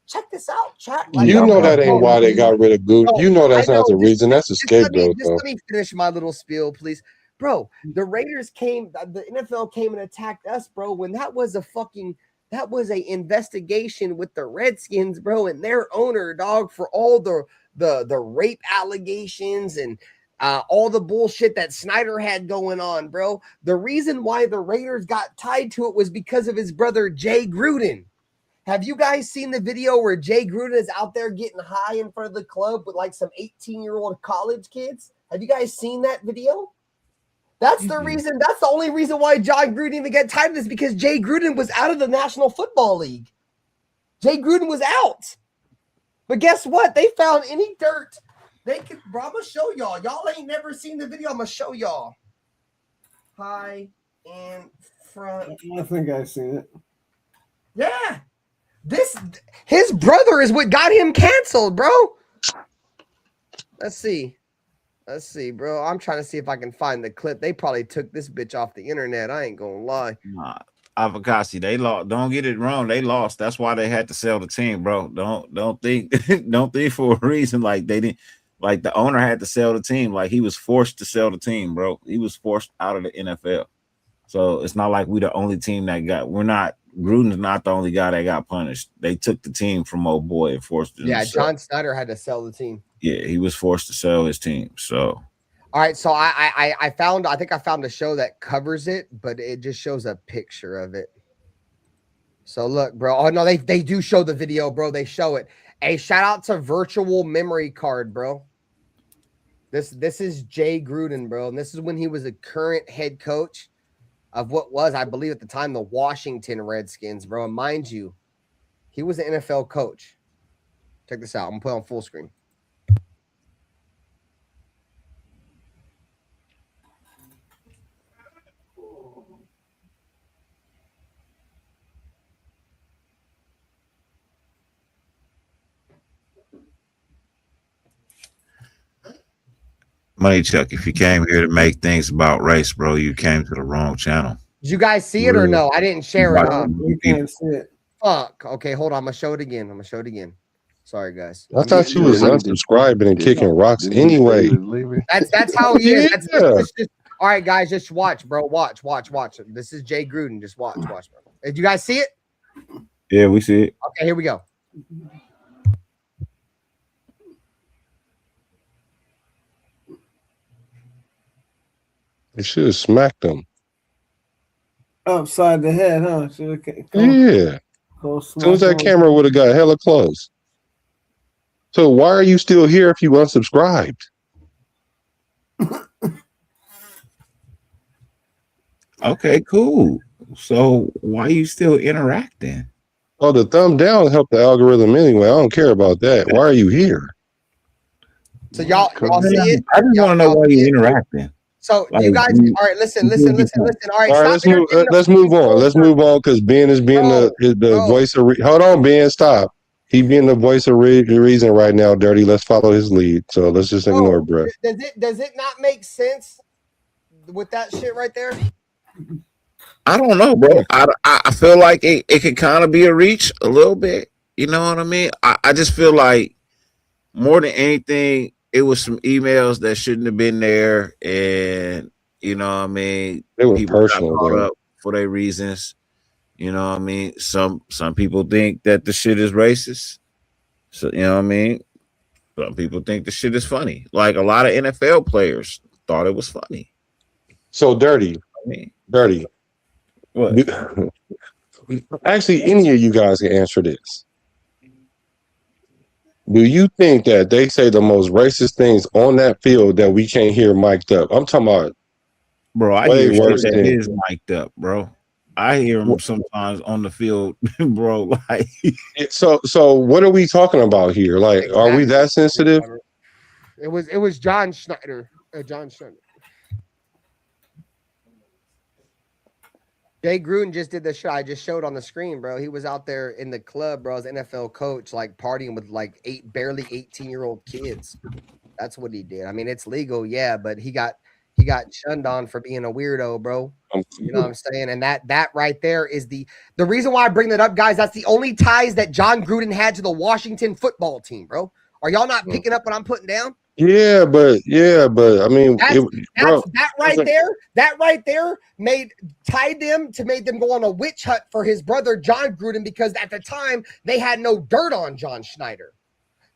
Check this out, chat. Like, that ain't why they got rid of Goose. That's not the reason. That's a scapegoat. Let me finish my little spiel, please, bro. The Raiders the NFL came and attacked us, bro. When that was a investigation with the Redskins, bro, and their owner, dog, for all the rape allegations and all the bullshit that Snyder had going on, bro. The reason why the Raiders got tied to it was because of his brother Jay Gruden. Have you guys seen the video where Jay Gruden is out there getting high in front of the club with like some 18-year-old college kids? Have you guys seen that video? That's the reason. That's the only reason why John Gruden even got tied to this, because Jay Gruden was out of the National Football League. Jay Gruden was out. But guess what? They found any dirt They could, bro. I'm gonna show y'all. Y'all ain't never seen the video. I'm gonna show y'all. High in front. I think I've seen it. Yeah. His brother is what got him canceled, bro. Let's see, bro. I'm trying to see if I can find the clip. They probably took this bitch off the internet. I ain't gonna lie. Nah, Avocasi, they lost. Don't get it wrong. They lost. That's why they had to sell the team, bro. Don't think don't think for a reason like they didn't. Like the owner had to sell the team. Like he was forced to sell the team, bro. He was forced out of the NFL. So it's not like we the only team that got. We're not. Gruden's not the only guy that got punished. They took the team from old boy and forced him. Yeah, to sell. John Snyder had to sell the team. Yeah, he was forced to sell his team. So. All right, so I found a show that covers it, but it just shows a picture of it. So look, bro. Oh no, they do show the video, bro. They show it. Hey, shout out to Virtual Memory Card, bro. This is Jay Gruden, bro, and this is when he was a current head coach of what was, I believe, at the time the Washington Redskins, bro. And mind you, he was an NFL coach. Check this out. I'm gonna put it on full screen. Money Chuck, if you came here to make things about race, bro, you came to the wrong channel. Did you guys see it or no? I didn't share it. Huh? We can't see it. Fuck. Okay, hold on. I'm gonna show it again. Sorry, guys. I thought you was unsubscribing and kicking rocks anyway. That's how he is. Yeah. All right, guys, just watch, bro. Watch. This is Jay Gruden. Just watch, bro. Did you guys see it? Yeah, we see it. Okay, here we go. You should have smacked him. Upside the head, huh? Yeah. As soon as that camera would have got hella close. So why are you still here if you unsubscribed? Okay, cool. So why are you still interacting? Oh, the thumb down helped the algorithm anyway. I don't care about that. Why are you here? So y'all see it? I just want to know why you're interacting. So Like, you guys, all right, listen. All right, let's move on. Let's move on because Ben is being the voice of. Hold on, Ben, stop. He being the voice of reason right now, Dirty. Let's follow his lead. So let's just ignore Brett. Does it not make sense with that shit right there? I don't know, bro. I feel like it could kind of be a reach a little bit. You know what I mean? I just feel like more than anything, it was some emails that shouldn't have been there, and you know what I mean. They were people personal, got caught though. up for their reasons. You know what I mean. Some people think that the shit is racist. So you know what I mean. Some people think the shit is funny. Like a lot of NFL players thought it was funny. So Dirty. What? Actually, any of you guys can answer this. Do you think that they say the most racist things on that field that we can't hear mic'd up? I'm talking about, bro. I way hear worse shit that than is mic'd up, bro. I hear them sometimes on the field, bro. Like, so what are we talking about here? Like, are we that sensitive? It was John Schneider. Jay Gruden just did the shot I just showed on the screen, bro. He was out there in the club, bro, as an NFL coach, like partying with like barely 18-year-old kids. That's what he did. I mean, it's legal, yeah, but he got shunned on for being a weirdo, bro. You know what I'm saying? And that right there is the reason why I bring that up, guys. That's the only ties that John Gruden had to the Washington football team, bro. Are y'all not picking up what I'm putting down? Yeah, but I mean, that right there made them go on a witch hunt for his brother John Gruden, because at the time they had no dirt on John Schneider,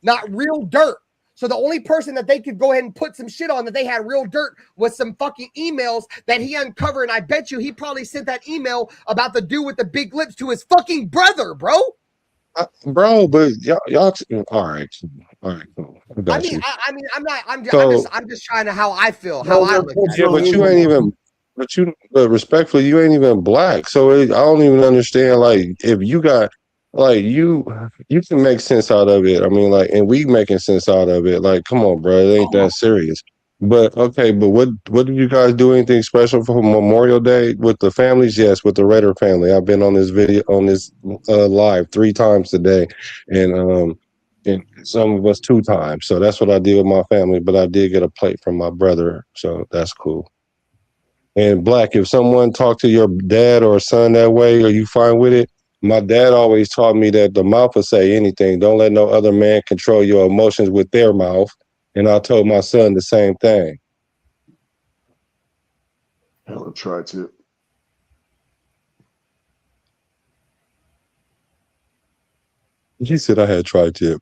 not real dirt. So the only person that they could go ahead and put some shit on that they had real dirt was some fucking emails that he uncovered, and I bet you he probably sent that email about the dude with the big lips to his fucking brother, bro. Bro, but y'all all right, cool. I'm just trying to how I feel, Yeah, but you ain't even, respectfully, you ain't even black. So I don't even understand. Like, if you got like you can make sense out of it. I mean, like, and we making sense out of it. Like, come on, bro, it ain't that serious. But okay, but what did you guys do? Anything special for Memorial Day with the families? Yes, with the Raider family. I've been on this video on this live 3 times today, and some of us 2 times. So that's what I did with my family. But I did get a plate from my brother, so that's cool. And Black, if someone talked to your dad or son that way, are you fine with it? My dad always taught me that the mouth will say anything. Don't let no other man control your emotions with their mouth. And I told my son the same thing. Hell, try to. He said I had tri-tip.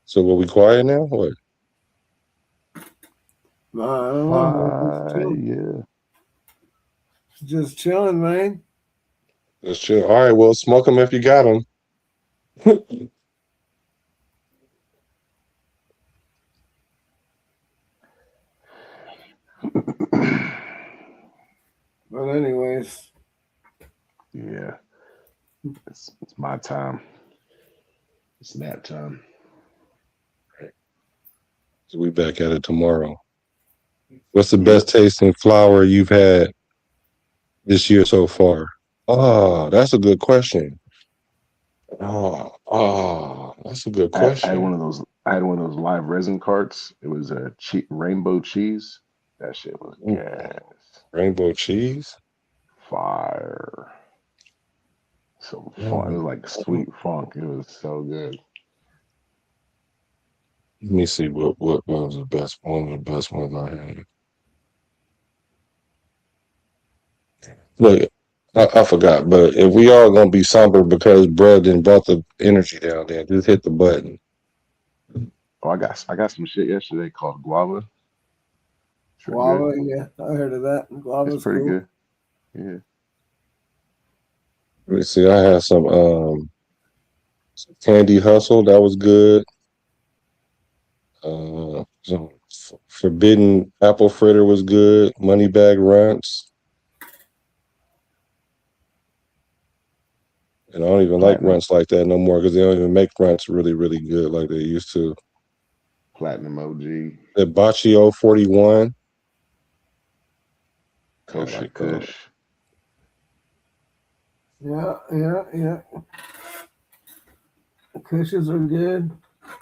So were we quiet now? What? I don't know. Yeah. Just chilling, man. That's true. All right, well, smoke them if you got them. But anyways, Yeah. It's my time. It's nap time. So we back at it tomorrow. What's the best tasting flower you've had this year so far? Oh, that's a good question. That's a good I had question. one of those. I had one of those live resin carts. It was a rainbow cheese. That shit was gas. Rainbow cheese? Fire. So fun. It was like sweet funk. It was so good. Let me see what was the best one of the best ones I had. Look, I forgot, but if we all gonna be somber because Brad didn't brought the energy down there, just hit the button. Oh, I got some shit yesterday called guava. Pretty guava, good. yeah, I heard of that. It's Guava's pretty cool. good. Yeah. Let me see. I had some candy hustle, that was good. Some forbidden apple fritter was good. Money bag runts. And I don't even like runts like that no more because they don't even make runts really, really good like they used to. Platinum OG. The Baccio 41. Kosher Kush. Yeah. The cushions are good.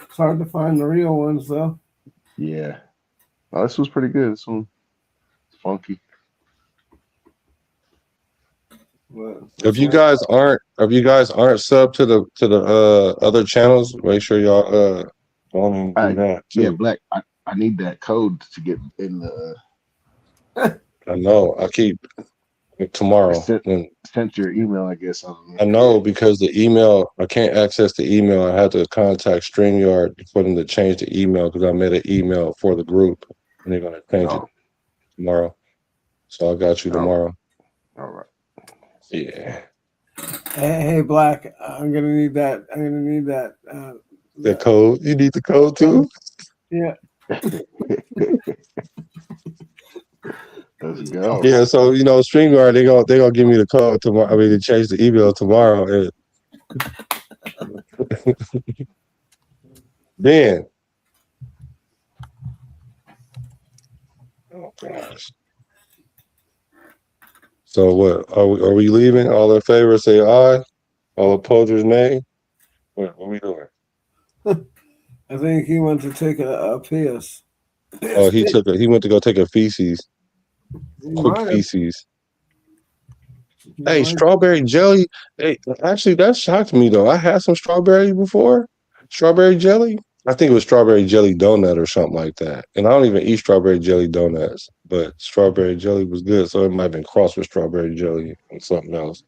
It's hard to find the real ones though. Yeah. Oh, this was pretty good. This one, it's funky. If you guys aren't sub to the other channels, make sure y'all go and do that too. Yeah, Black. I need that code to get in the. I know. I keep tomorrow. Sent your email, I guess. I know because the email I can't access the email. I had to contact StreamYard for them to change the email because I made an email for the group and they're gonna change it tomorrow. So I got you tomorrow. All right. Yeah. Hey, Black, I'm gonna need that. The code. You need the code too? Yeah. Let's go. Yeah, so StreamYard, they gonna give me the code tomorrow. I mean, to change the email tomorrow. Then, oh gosh. So what? Are we leaving? All in favor, say aye. All opposers, nay. What are we doing? I think he went to take a piss. Oh, he went to go take a feces. Quick feces. Hey, strawberry jelly. Hey, actually, that shocked me though. I had some strawberry before. Strawberry jelly. I think it was strawberry jelly donut or something like that. And I don't even eat strawberry jelly donuts, but strawberry jelly was good. So it might have been crossed with strawberry jelly and something else.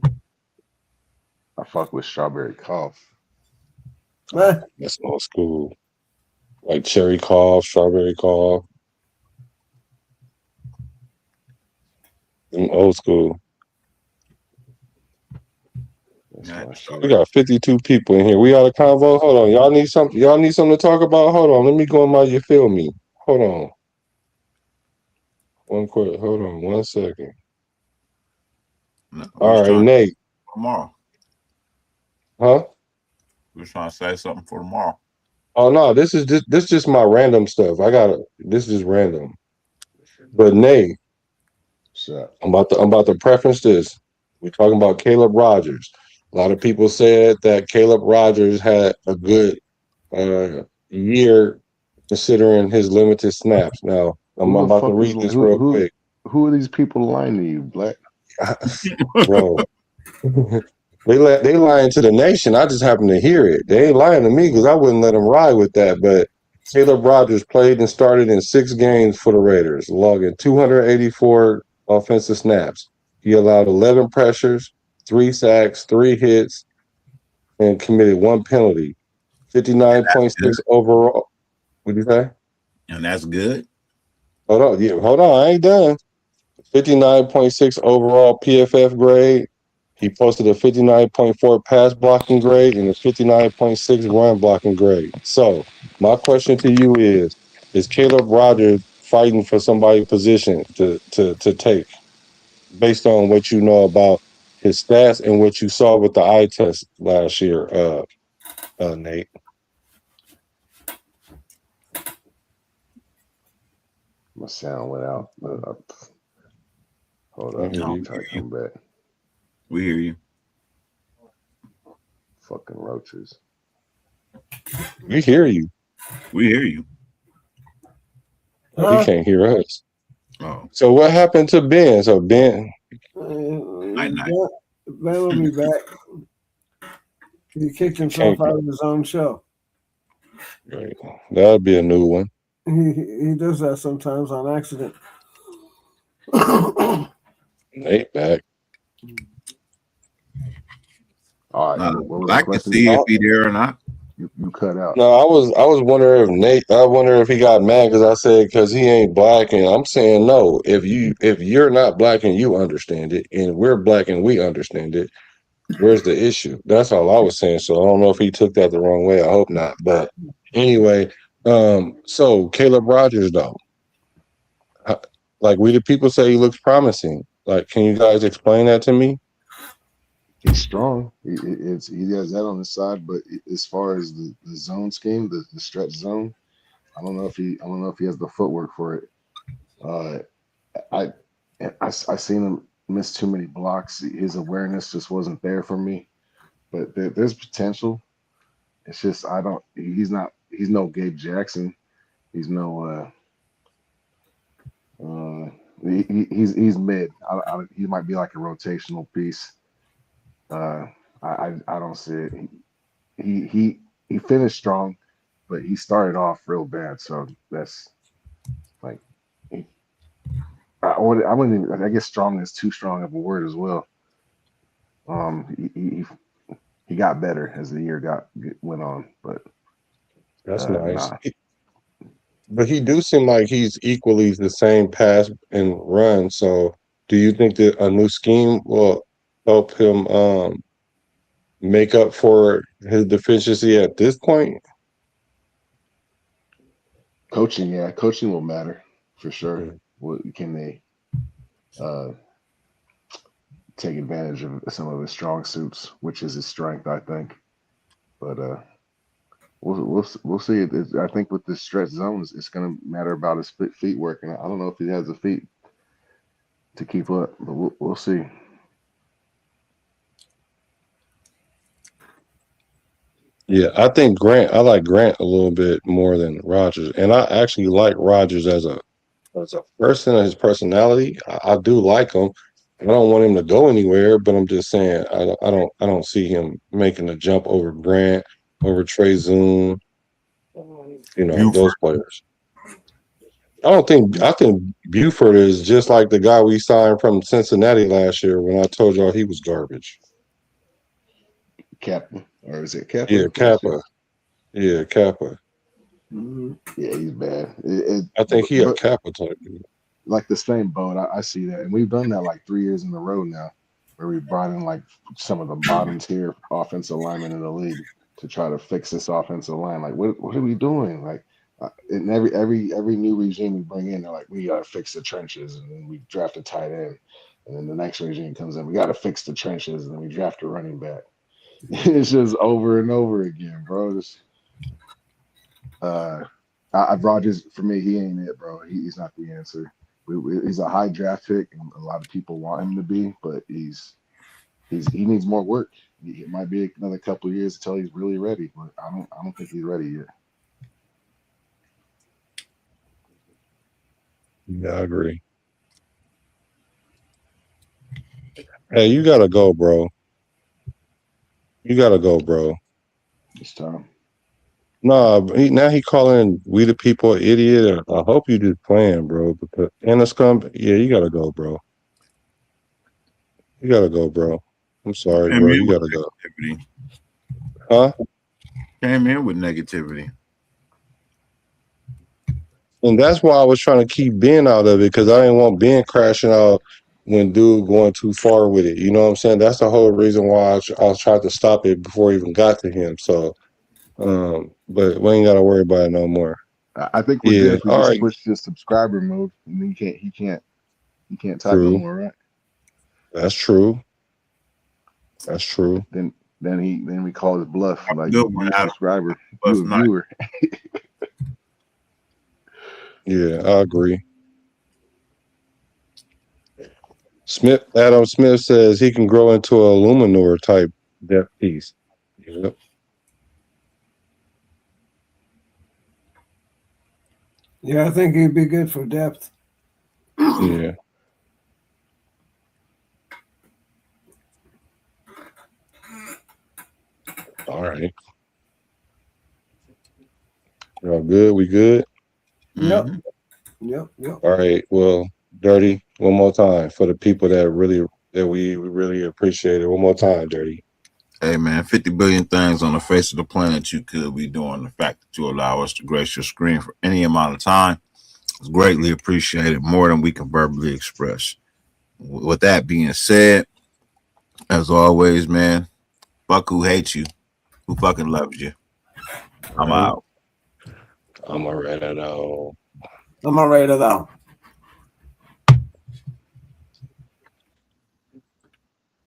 I fuck with strawberry cough. That's old school. Like cherry cough, strawberry cough. Old school. That's Yeah, my so We shit. got 52 people in here. We got a convo. Hold on. Y'all need something. Y'all need something to talk about. Hold on. Let me go in my you feel me. Hold on. Hold on 1 second. no, we're All just right, trying to Nate. tomorrow. Huh? We're trying to say something for tomorrow. Oh no, this just my random stuff. This is random. But Nate, So I'm about to preference this. We're talking about Caleb Rogers. A lot of people said that Caleb Rogers had a good year considering his limited snaps. Now I'm who the about to fuck is read this real quick, who are these people lying to you, Black? bro. They lying to the nation. I just happen to hear it. They ain't lying to me because I wouldn't let them ride with that. But Caleb Rogers played and started in 6 games for the Raiders, logging 284 offensive snaps. He allowed 11 pressures, 3 sacks, 3 hits, and committed 1 penalty. Good. 59.6 overall. What do you say? And that's good. Hold on. Yeah, hold on. I ain't done. 59.6 overall PFF grade. He posted a 59.4 pass blocking grade and a 59.6 run blocking grade. So my question to you is Caleb Rogers fighting for somebody's position to take based on what you know about his stats and what you saw with the eye test last year, Nate? My sound went out. Hold I up. hear No, Let me you. try to come back. we hear you. Fucking roaches. We hear you. We hear you. He Huh? can't hear us. Oh, So what happened to Ben? So Ben, night night. Ben will be back. He kicked he can't. himself out of his own show. That'll be a new one. He does that sometimes on accident. Nate back. All right. What was the I can question? see if he there or not. You cut out. No, I was wondering if Nate. I wonder if he got mad because I said because he ain't black, and I'm saying no. If you're not black and you understand it, and we're black and we understand it, where's the issue? That's all I was saying. So I don't know if he took that the wrong way. I hope not. But anyway, so Caleb Rogers though, I- like we the people say he looks promising. Like, can you guys explain that to me? He's strong. He has that on his side, but as far as the zone scheme, the stretch zone, I don't know if he has the footwork for it. Uh, I I seen him miss too many blocks. His awareness just wasn't there for me. But there's potential. It's just I don't. He's not. He's no Gabe Jackson. He's no. He's mid. He might be like a rotational piece. I don't see it. He finished strong, but he started off real bad. So that's like he, I wouldn't even, I guess strong is too strong of a word as well. He got better as the year went on, but That's nice. nah. But he do seem like he's equally the same pass and run. So do you think that a new scheme will help him make up for his deficiency at this point? Coaching, yeah, coaching will matter for sure. Mm. What can they uh, take advantage of some of his strong suits, which is his strength, I think. But we'll see. I think with the stretch zones, it's going to matter about his feet work, and I don't know if he has the feet to keep up, but we'll see. Yeah, I think I like Grant a little bit more than Rogers. And I actually like Rogers as a person, his personality. I do like him. I don't want him to go anywhere, but I'm just saying I don't see him making a jump over Grant, over Trey Zoom, Buford. those players. I think Buford is just like the guy we signed from Cincinnati last year when I told y'all he was garbage. Kappa, or is it Kappa? Yeah, Let me see. Kappa. Yeah, Kappa. Mhm. Yeah, he's bad. I think he a But Kappa type. like the same boat. I see that, and we've done that like 3 years in a row now, where we brought in like some of the bottom tier offensive linemen in the league to try to fix this offensive line. Like, what are we doing? Like, in every new regime we bring in, they're like, we gotta fix the trenches, and then we draft a tight end, and then the next regime comes in, we gotta fix the trenches, and then we draft a running back. It's just over and over again, bro. Rogers, for me, he ain't it, bro. He's not the answer. He's a high draft pick, and a lot of people want him to be, but he needs more work. It might be another couple of years until he's really ready, but I don't think he's ready yet. Yeah, I agree. Hey, you gotta go, bro. You gotta go, bro. It's time. Nah, now he calling we the people an idiot. I hope you just playing, bro. Because and it's yeah, you gotta go, bro. You gotta go, bro. I'm sorry, Came bro. in You with gotta go. negativity. Huh? Came in with negativity. And that's why I was trying to keep Ben out of it, because I didn't want Ben crashing out when dude going too far with it. You know what I'm saying? That's the whole reason why I was trying to stop it before it even got to him. So, but we ain't got to worry about it no more. I think with Yeah. this, we All just right. switch to subscriber mode, and then he can't type no True. more, right? That's true. That's true. Then we call his bluff, like Good you one, a Adam. subscriber, Bluff you a night. viewer. Yeah, I agree. Adam Smith says he can grow into a Luminor type depth piece. Yep. Yeah, I think he'd be good for depth. Yeah. All right. Y'all good? We good? Yep. Mm-hmm. Yep. All right. Well, Dirty, one more time for the people that we really appreciate it. One more time, Dirty. Hey man, 50 billion things on the face of the planet you could be doing. The fact that you allow us to grace your screen for any amount of time is greatly appreciated, more than we can verbally express. With that being said, as always, man, fuck who hates you, who fucking loves you. I'm Right. out. I'm already though. I'm all right though.